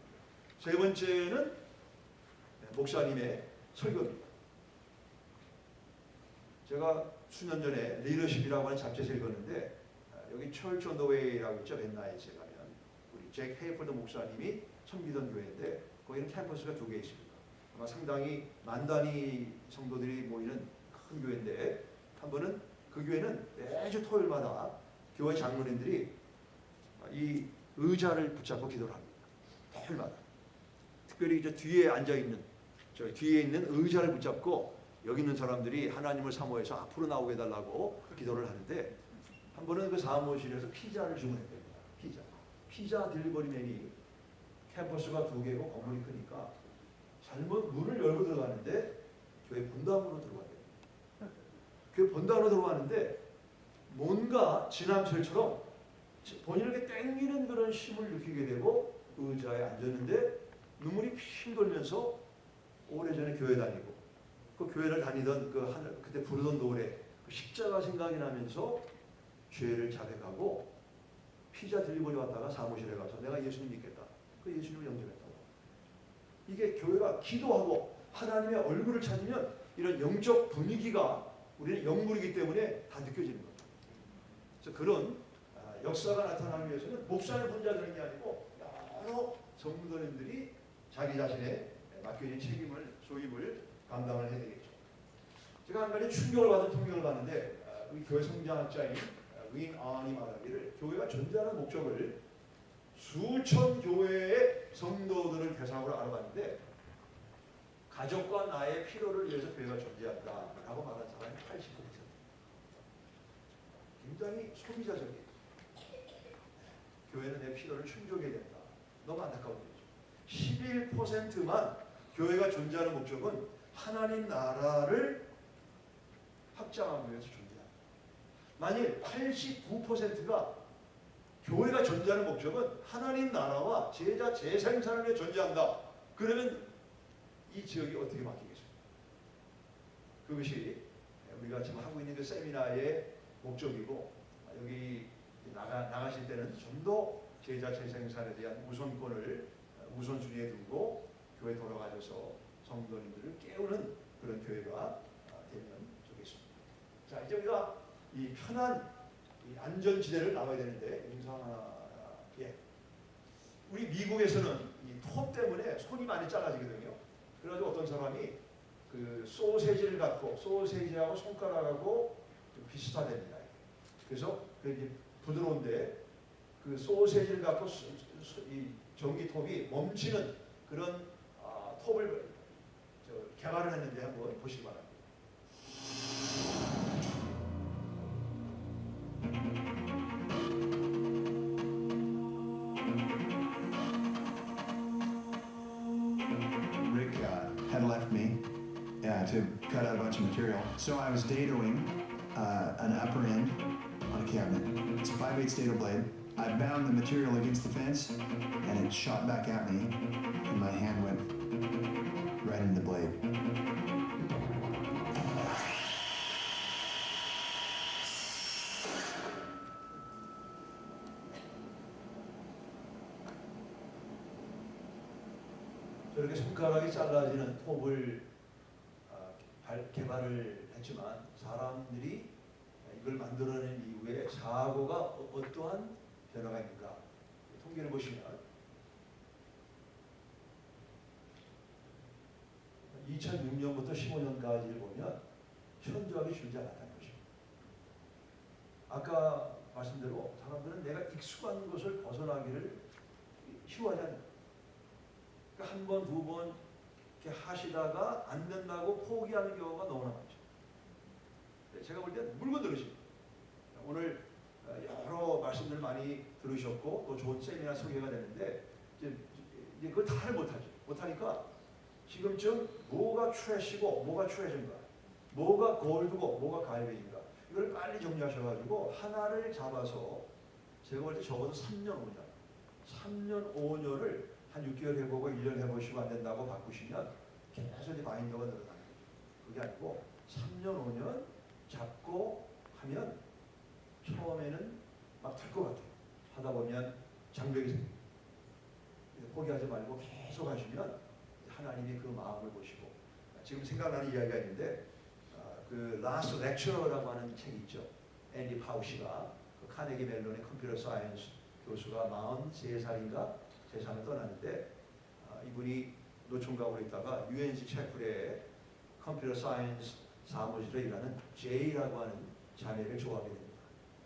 세 번째는 목사님의 설교입니다. 제가 수년 전에 리더십이라고 하는 잡지에서 읽었는데, 여기 Church on the Way라고 있죠. 맨나잇에 가면 우리 잭 헤이포드 목사님이 섬기던 교회인데, 거기는 캠퍼스가 2개 있습니다. 아마 상당히 만 단위 성도들이 모이는 큰 교회인데, 한 번은 그 교회는 매주 토요일마다 교회 장로님들이 이 의자를 붙잡고 기도를 합니다. 토요일마다. 특별히 저 뒤에 앉아 있는, 저 뒤에 있는 의자를 붙잡고 여기 있는 사람들이 하나님을 사모해서 앞으로 나오게 해달라고 기도를 하는데, 한 번은 그 사무실에서 피자를 주문했답니다. 피자 딜리버리맨이 캠퍼스가 2개고 건물이 크니까 잘못 문을 열고 들어가는데 교회 본당으로 들어가요. 교회 본당으로 들어가는데 뭔가 지남철처럼 본인을 이렇게 땡기는 그런 힘을 느끼게 되고 의자에 앉았는데 눈물이 핑 돌면서 오래전에 교회 다니고 그 교회를 다니던 그때 부르던 노래 그 십자가 생각이 나면서 죄를 자백하고 피자 딜리버리 왔다가 사무실에 가서 내가 예수님 믿겠다. 그 예수님을 영접했다고. 이게 교회가 기도하고 하나님의 얼굴을 찾으면 이런 영적 분위기가 우리는 영물이기 때문에 다 느껴지는 겁니다. 그래서 그런 역사가 나타나기 위해서는 목사를 혼자 되는 게 아니고 여러 성도님들이 자기 자신의 맡겨진 책임을 소임을 감당을 해야 되겠죠. 제가 한 가지 충격을 받은 통계를 봤는데 우리 교회 성장학자인 윈 아니 말하기를 교회가 존재하는 목적을 수천 교회의 성도들을 대상으로 알아봤는데 가족과 나의 필요를 위해서 교회가 존재한다라고 말한 사람이 89%. 굉장히 소비자적이에요. 교회는 내 필요를 충족해야 된다. 너무 안타까운 일이죠. 11%만 교회가 존재하는 목적은 하나님 나라를 확장하기 위해서 존재한다. 만일 89%가 교회가 존재하는 목적은 하나님 나라와 제자 재생산을 위해 존재한다. 그러면 이 지역이 어떻게 바뀌겠습니까? 그것이 우리가 지금 하고 있는 그 세미나의 목적이고, 여기 나가실 때는 좀 더 제자 재생산에 대한 우선권을 우선순위에 두고 교회 돌아가셔서 성도님들을 깨우는 그런 교회가 되면 좋겠습니다. 자, 이제 우리가 이 편한 이 안전지대를 나와야 되는데, 우리 미국에서는 이 톱 때문에 손이 많이 잘라지거든요. 그래가지고 어떤 사람이 그 소세지를 갖고 소세지하고 손가락하고 좀 비슷하답니다. 그래서 그 부드러운데 그 소세지를 갖고 이 전기톱이 멈추는 그런 톱을 개발을 했는데 한번 보시기 바랍니다. Rick had left me to cut out a bunch of material. So I was dadoing an upper end on a cabinet. It's a 5/8 dado blade. I bound the material against the fence and it shot back at me and my hand went right into the blade. 저렇게 손가락이 잘라지는 톱을 개발을 했지만 사람들이 이걸 만들어낸 이후에 사고가 어떠한 변화가 있는가 통계를 보시면 2006년부터 15년까지를 보면 현저하게 줄지 않았다는 것입니다. 아까 말씀대로 사람들은 내가 익숙한 것을 벗어나기를 희화하지 않습니다. 한 번, 두 번 이렇게 하시다가 안 된다고 포기하는 경우가 너무나 많죠. 제가 볼 때 물건 들으십니다. 오늘 여러 말씀들 많이 들으셨고 또 좋은 세미나 소개가 됐는데 이제 그걸 다 못하죠. 못하니까 지금쯤 뭐가 트래시고 뭐가 트레저인가, 뭐가 골드고 뭐가 갈베인가, 이걸 빨리 정리하셔가지고 하나를 잡아서 제가 볼 때 적어도 3년 5년을 한 6개월 해보고 1년 해보시고 안 된다고 바꾸시면 계속 이 마인드가 늘어나는 거죠. 그게 아니고 3년 5년 잡고 하면 처음에는 막 될 것 같아요. 하다 보면 장벽이 생깁니다. 포기하지 말고 계속 하시면 하나님이 그 마음을 보시고, 지금 생각나는 이야기가 있는데 그 라스트 렉처러라고 하는 책이 있죠. 앤디 파우시가 그 카네기 멜론의 컴퓨터 사이언스 교수가 43살인가 세상을 떠났는데 이분이 노총각으로 있다가 UNC 채플의 컴퓨터 사이언스 사무실에 일하는 제이라고 하는 자매를 좋아하게 됩니다.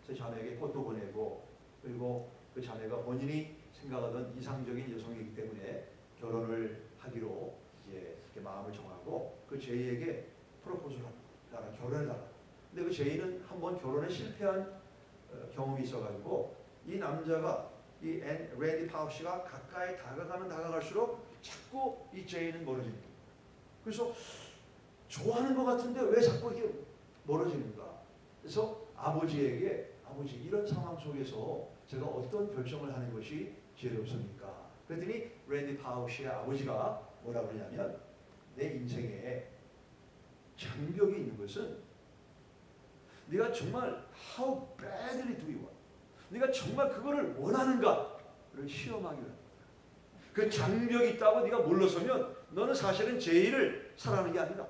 그래서 자매에게 꽃도 보내고, 그리고 그 자매가 본인이 생각하던 이상적인 여성이기 때문에 결혼을 하기로 이제 이렇게 마음을 정하고 그 제이에게 프로포즈를 합니다. 나랑 결혼해달라. 근데 그 제이는 한번 결혼에 실패한 경험이 있어가지고 이 남자가 이 랜디 파우시가 가까이 다가가면 다가갈수록 자꾸 이 제이는 멀어집니다. 그래서 좋아하는 것 같은데 왜 자꾸 이렇게 멀어지는가? 그래서 아버지에게 아버지 이런 상황 속에서 제가 어떤 결정을 하는 것이 지혜롭습니까? 그랬더니 랜디 파우시의 아버지가 뭐라고 그러냐면 내 인생에 장벽이 있는 것은 네가 정말 how badly do you want? 네가 정말 그거를 원하는가를 시험하기 위한 그 장벽이 있다고 네가 물러서면 너는 사실은 제의를 사랑하는 게 아니다.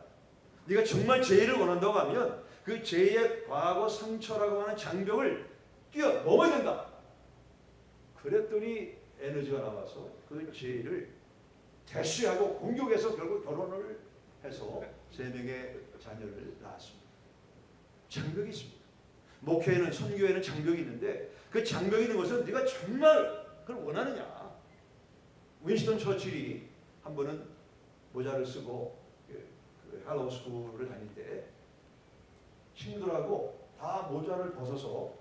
네가 정말 제의를 원한다고 하면 그 제의의 과거 상처라고 하는 장벽을 뛰어넘어야 된다. 그랬더니 에너지가 나와서 그 제의를 대쉬하고 공격해서 결국 결혼을 해서 3명의 자녀를 낳았습니다. 장벽이 있습니다. 목회에는 선교에는 장벽이 있는데 그 장벽이 있는 것은 네가 정말 그걸 원하느냐. 윈스턴 처칠이 한 번은 모자를 쓰고 그 할로우 스쿨을 다닐 때 친구들하고 다 모자를 벗어서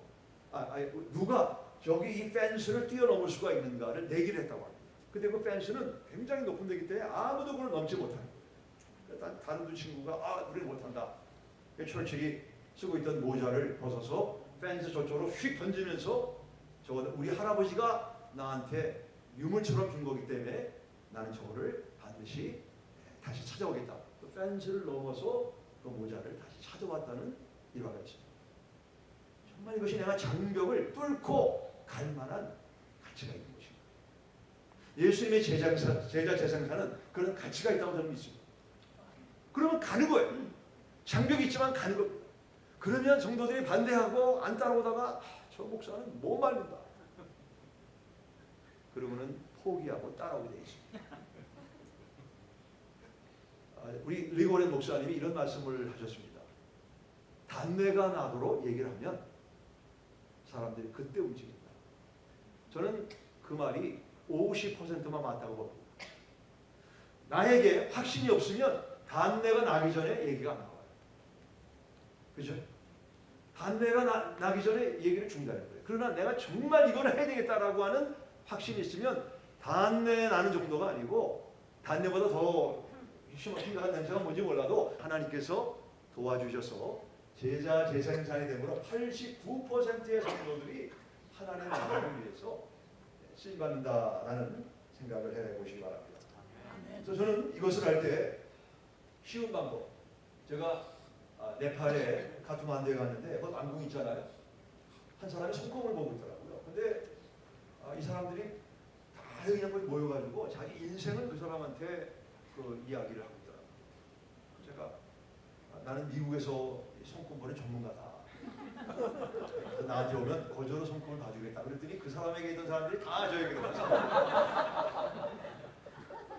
누가 저기 이 펜스를 뛰어넘을 수가 있는가를 내기를 했다고 합니다. 근데 그 펜스는 굉장히 높은 데기 때문에 아무도 그걸 넘지 못하는 거예요. 다른 두 친구가 우리는 못한다. 처칠이 쓰고 있던 모자를 벗어서 펜스 저쪽으로 휙 던지면서 저거는 우리 할아버지가 나한테 유물처럼 준 거기 때문에 나는 저거를 반드시 다시 찾아오겠다. 그 펜스를 넘어서 그 모자를 다시 찾아왔다는 일화가 있습니다. 정말 이것이 내가 장벽을 뚫고 갈 만한 가치가 있는 것입니다. 예수님의 제자 재생사는 그런 가치가 있다고 저는 믿습니다. 그러면 가는 거예요. 장벽이 있지만 가는 겁니다. 그러면 성도들이 반대하고 안 따라오다가 저 목사는 못 말린다. 그러고는 포기하고 따라오게 되어 있습니다. 우리 리고렌 목사님이 이런 말씀을 하셨습니다. 단내가 나도록 얘기를 하면 사람들이 그때 움직인다. 저는 그 말이 50%만 맞다고 봅니다. 나에게 확신이 없으면 단내가 나기 전에 얘기가 안 나와요. 그죠? 단내가 나기 전에 얘기를 중단할 거예요. 그러나 내가 정말 이걸 해야 되겠다라고 하는 확신이 있으면 단내 나는 정도가 아니고 단내보다 더 심각한 냄새가 뭔지 몰라도 하나님께서 도와주셔서 제자 재생산이 되므로 89%의 성도들이 하나님의 나라를 위해서 쓰임받는다라는 생각을 해보시기 바랍니다. 그래서 저는 이것을 할 때 쉬운 방법, 제가 네팔에 카트만두에 갔는데 거기 왕궁 있잖아요. 한 사람이 손꼽을 보고 있더라고요. 근데 이 사람들이 다 그냥 거기 모여가지고 자기 인생을 그 사람한테 그 이야기를 하고 있더라고요. 제가 나는 미국에서 손꼽는 전문가다. 나한테 오면 거저로 손꼽을 봐주겠다. 그랬더니 그 사람에게 있던 사람들이 다 저에게로 왔어요.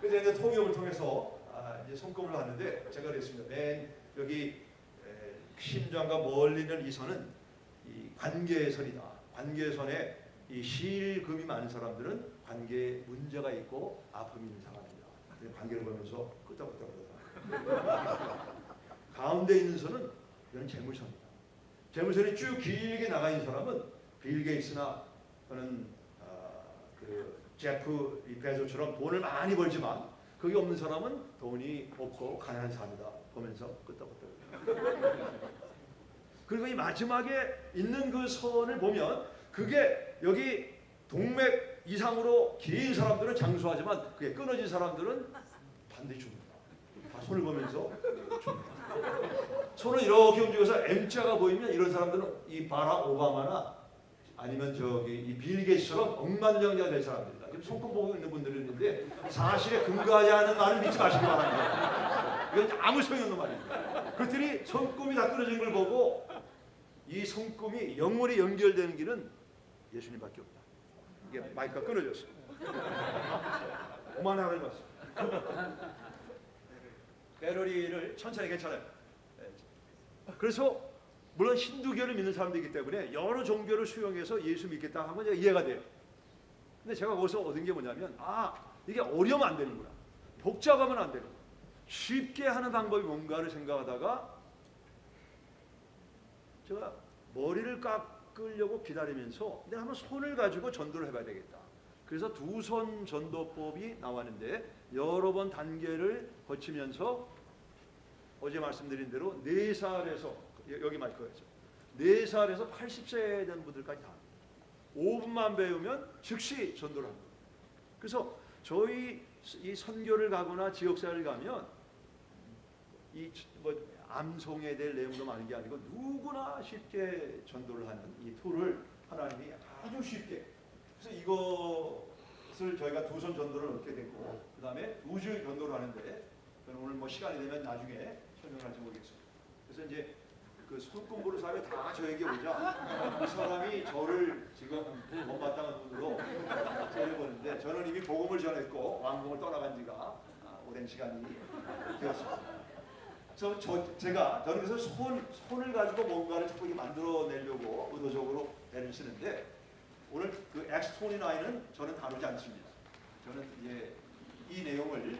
그래서 이제 통역을 통해서 이제 손꼽을 봤는데 제가 그랬습니다. 맨 여기 심장과 멀리 있는 이 선은 이 관계선이다. 관계선에 이 실금이 많은 사람들은 관계에 문제가 있고 아픔이 있는 사람이다. 관계를 보면서 끄덕끄덕 그러다. 가운데 있는 선은 이건 재물선이다. 재물선이 쭉 길게 나가 있는 사람은 빌 게이츠나 또는 그 제프 베조처럼 돈을 많이 벌지만 거기 없는 사람은 돈이 없고 가난한 삶이다 보면서 끄덕끄덕. 그리고 이 마지막에 있는 그 선을 보면 그게 여기 동맥 이상으로 긴 사람들은 장수하지만 그게 끊어진 사람들은 반드시 줍니다. 다 손을 보면서 줍니다. 손을 이렇게 움직여서 M자가 보이면 이런 사람들은 이 바락 오바마나 아니면 저기 이 빌 게이츠처럼 억만장자가 될 사람들이다. 지금 손금 보고 있는 분들이 있는데 사실에 근거하지 않은 말을 믿지 마시기 바랍니다. 이건 아무 소용이 없는 말입니다. 그들이 손금이 다 끊어진 걸 보고 이 손금이 영원히 연결되는 길은 예수님밖에 없다. 이게 마이크가 끊어졌어요. 오만하게 봤어요. 배러리를 천천히 괜찮아요. 그래서 물론 힌두교를 믿는 사람들이기 때문에 여러 종교를 수용해서 예수 믿겠다 하면 이해가 돼요. 근데 제가 거기서 얻은 게 뭐냐면 이게 어려우면 안 되는구나. 복잡하면 안 되는구나. 쉽게 하는 방법이 뭔가를 생각하다가 제가 머리를 깎으려고 기다리면서 내가 한번 손을 가지고 전도를 해봐야 되겠다. 그래서 두 손 전도법이 나왔는데 여러 번 단계를 거치면서 어제 말씀드린 대로 4살에서 여기 마이크에서 4살에서 80세 된 분들까지 다 5분만 배우면 즉시 전도를 합니다. 그래서 저희 이 선교를 가거나 지역사회를 가면 이 암송해야 될 내용도 많은 게 아니고 누구나 쉽게 전도를 하는 이 툴을 하나님이 아주 쉽게 그래서 이것을 저희가 두 손 전도를 얻게 됐고 그 다음에 우주 전도를 하는데 오늘 뭐 시간이 되면 나중에 설명을 할지 모르겠습니다. 그래서 이제 그 손금보는 사람이 다 저에게 오자 이 사람이 저를 지금 못마땅한 눈으로 째려보는데 저는 이미 복음을 전했고 왕궁을 떠나간 지가 오랜 시간이 되었습니다. 그래서 저는 그래서 손을 가지고 뭔가를 자꾸 만들어내려고 의도적으로 애를 쓰는데 오늘 그 X29는 저는 다루지 않습니다. 저는 이제 이 내용을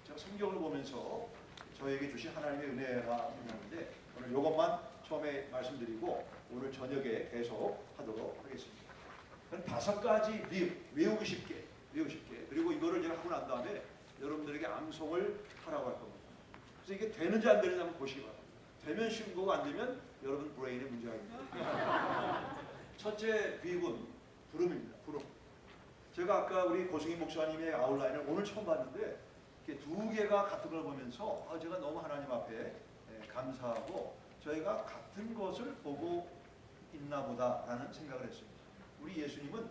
제가 성경을 보면서 저에게 주신 하나님의 은혜가 있는데 오늘 이것만 처음에 말씀드리고 오늘 저녁에 계속 하도록 하겠습니다. 5가지 외우기 쉽게 그리고 이거를 제가 하고 난 다음에 여러분들에게 암송을 하라고 할 겁니다. 그래서 이게 되는지 안 되는지 한번 보시기 바랍니다. 되면 쉬운 거고 안 되면 여러분 브레인에 문제가 있습니다. 첫째 비유는 부름입니다. 부름. 제가 아까 우리 고승희 목사님의 아웃라인을 오늘 처음 봤는데 이렇게 2개가 같은 걸 보면서 제가 너무 하나님 앞에 감사하고 저희가 같은 것을 보고 있나 보다라는 생각을 했습니다. 우리 예수님은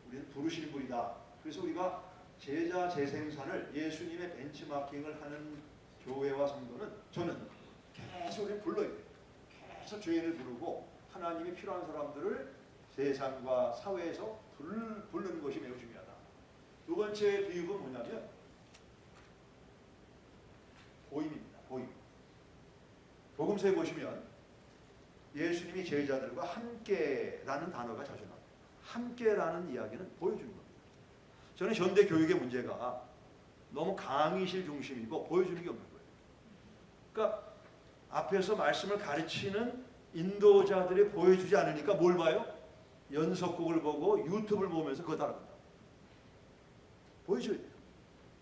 우리는 부르시는 분이다. 그래서 우리가 제자 재생산을 예수님의 벤치마킹을 하는 교회와 성도는 저는 계속 우리 불러야 돼요. 계속 죄인을 부르고 하나님이 필요한 사람들을 세상과 사회에서 부르는 것이 매우 중요하다. 두 번째 비유가 뭐냐면 보임입니다. 보임. 복음서에 보시면 예수님이 제자들과 함께라는 단어가 자주 나와요. 함께라는 이야기는 보여주는 겁니다. 저는 현대 교육의 문제가 너무 강의실 중심이고 보여주는 게 없는 거예요. 그러니까 앞에서 말씀을 가르치는 인도자들이 보여주지 않으니까 뭘 봐요? 연속극을 보고 유튜브를 보면서 그거 따라간다. 보여줘야 돼요.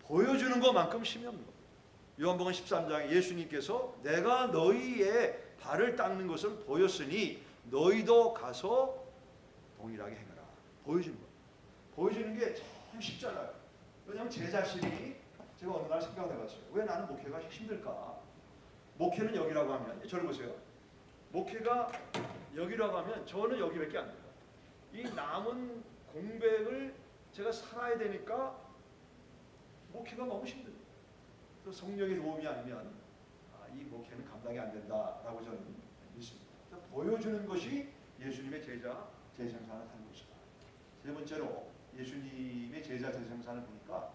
보여주는 것만큼 힘이 없는 겁니다. 요한복음 13장에 예수님께서 내가 너희의 발을 닦는 것을 보였으니 너희도 가서 동일하게 행하라. 보여주는 거예요. 보여주는 게 참 쉽잖아요. 왜냐하면 제 자신이 제가 어느 날 생각을 해봤어요. 왜 나는 목회가 힘들까? 목회는 여기라고 하면 저를 보세요. 목회가 여기라고 하면 저는 여기밖에 안 돼요. 이 남은 공백을 제가 살아야 되니까 목회가 너무 힘들어요. 그래서 성령의 도움이 아니면 이 목회는 감당이 안 된다라고 저는 믿습니다. 보여주는 것이 예수님의 제자 재생산을 하는 것이다. 세 번째로 예수님의 제자 재생산을 보니까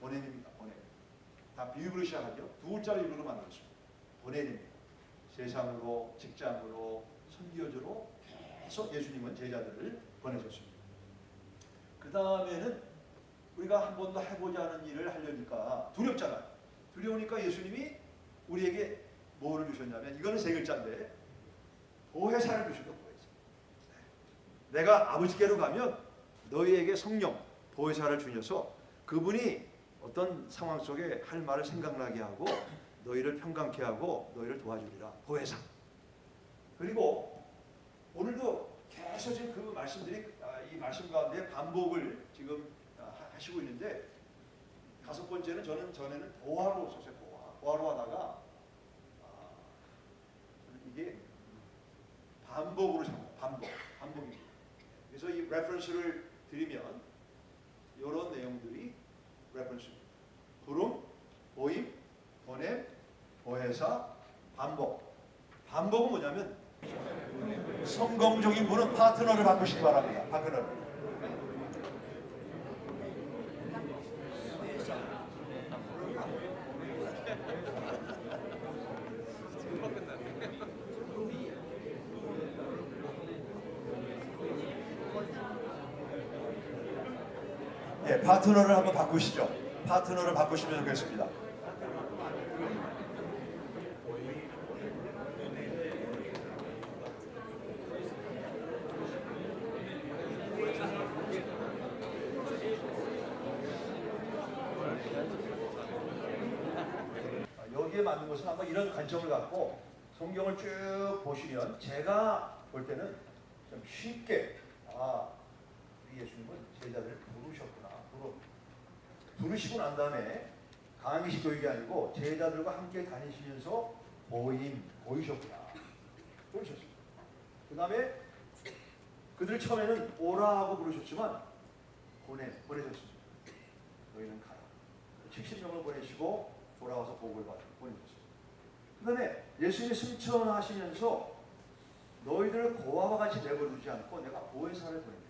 보내입니다. 보내. 다 비유로 시작하죠. 2글자를 일부러 만들었습니다. 보내입니다. 세상으로, 직장으로, 선교지로 계속 예수님은 제자들을 보내셨습니다. 그 다음에는 우리가 한 번도 해보지 않은 일을 하려니까 두렵잖아요. 두려우니까 예수님이 우리에게 뭐를 주셨냐면 이거는 3글자인데 보혜사를 주시고 보혜사. 내가 아버지께로 가면 너희에게 성령, 보혜사를 주셔서 그분이 어떤 상황 속에 할 말을 생각나게 하고 너희를 평강케 하고 너희를 도와주리라. 보혜사. 그리고 오늘도 계속 지금 그 말씀들이 이 말씀 가운데 반복을 지금 하시고 있는데, 다섯 번째는 저는 전에는 보화로 썼어요. 보화로 하다가 이게 반복으로 잡고 반복입니다. 그래서 이 레퍼런스를 드리면 이런 내용들이 레퍼런스입니다. 부름, 보임, 보냄, 보혜사, 반복. 반복은 뭐냐면 성공적인 분은 파트너를 바꾸시기 바랍니다. 파트너를. 예, 파트너를 한번 바꾸시죠. 파트너를 바꾸시면 좋겠습니다. 여기에 맞는 것은 아마 이런 관점을 갖고 성경을 쭉 보시면, 제가 볼 때는 좀 쉽게 우리 예수님은 제자들을 부르셨구나. 부르시고 난 다음에 강의식 교육이 아니고 제자들과 함께 다니시면서 보이셨구나. 그러셨습니다. 그 다음에 그들을 처음에는 오라 하고 부르셨지만 보내셨습니다. 너희는 가라. 70명을 보내시고 돌아와서 복을 보내셨습니다. 그 다음에 예수님이 승천하시면서 너희들을 고아와 같이 내버려두지 않고 내가 보혜사를 보냅니다.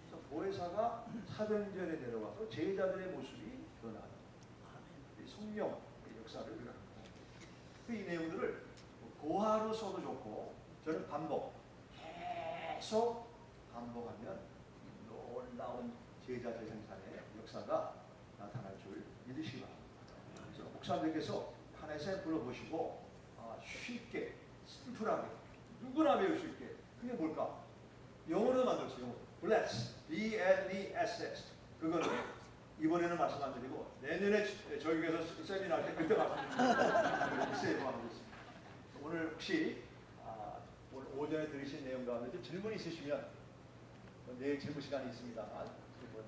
그래서 보혜사가 사도행전에 내려와서 제자들의 모습이 변하는 성령 역사를 우리가 이 내용들을 고하로 써도 좋고, 저는 계속 반복하면 놀라운 제자 재생산의 역사가 나타날 줄 믿으시기 바랍니다. 그래서 목사님께서 하나의 샘플로 보시고 쉽게 심플하게 누구나 배울 수 있게, 그게 뭘까? 영어로도 만들었어요. Bless, B-L-E-S-S. 그거는 이번에는 말씀 안 드리고 내년에 저희 교회에서 세미나 할 때 그때 말씀드리겠습니다. 오늘 혹시 오늘 오전에 들으신 내용 가운데 좀 질문 있으시면, 내일 질문 시간이 있습니다. 질문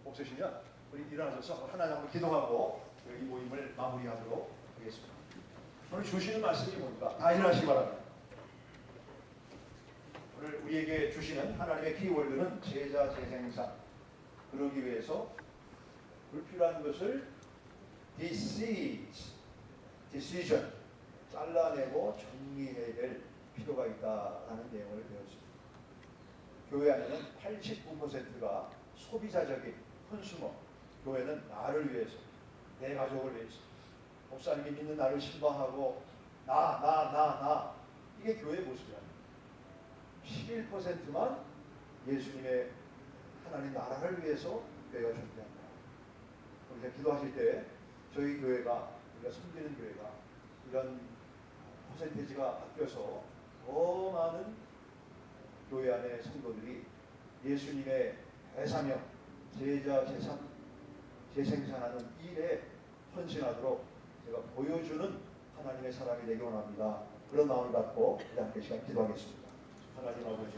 없으시면 우리 일어나셔서 하나님 한번 기도하고 이 모임을 마무리하도록 하겠습니다. 오늘 주시는 말씀이 뭡니까? 다 일어나시기 바랍니다. 오늘 우리에게 주시는 하나님의 키워드는 제자 재생산. 그러기 위해서 불필요한 것을 decision, 잘라내고 정리해야 될 필요가 있다라는 내용을 배웠습니다. 교회 안에는 89%가 소비자적인 컨슈머, 교회는 나를 위해서, 내 가족을 위해서, 목사님이 믿는 나를 신방하고 나 이게 교회의 모습이야. 11%만 예수님의 하나님 나라를 위해서 교회가 준비한다. 우리가 기도하실 때 저희 교회가, 우리가 섬기는 교회가 이런 퍼센테이지가 바뀌어서 더 많은 교회 안의 성도들이 예수님의 대사명, 제자 재생산하는 일에 헌신하도록 제가 보여주는 하나님의 사람이 되기 원합니다. 그런 마음을 갖고 우리 함께 시간 기도하겠습니다. 하나님 아버지,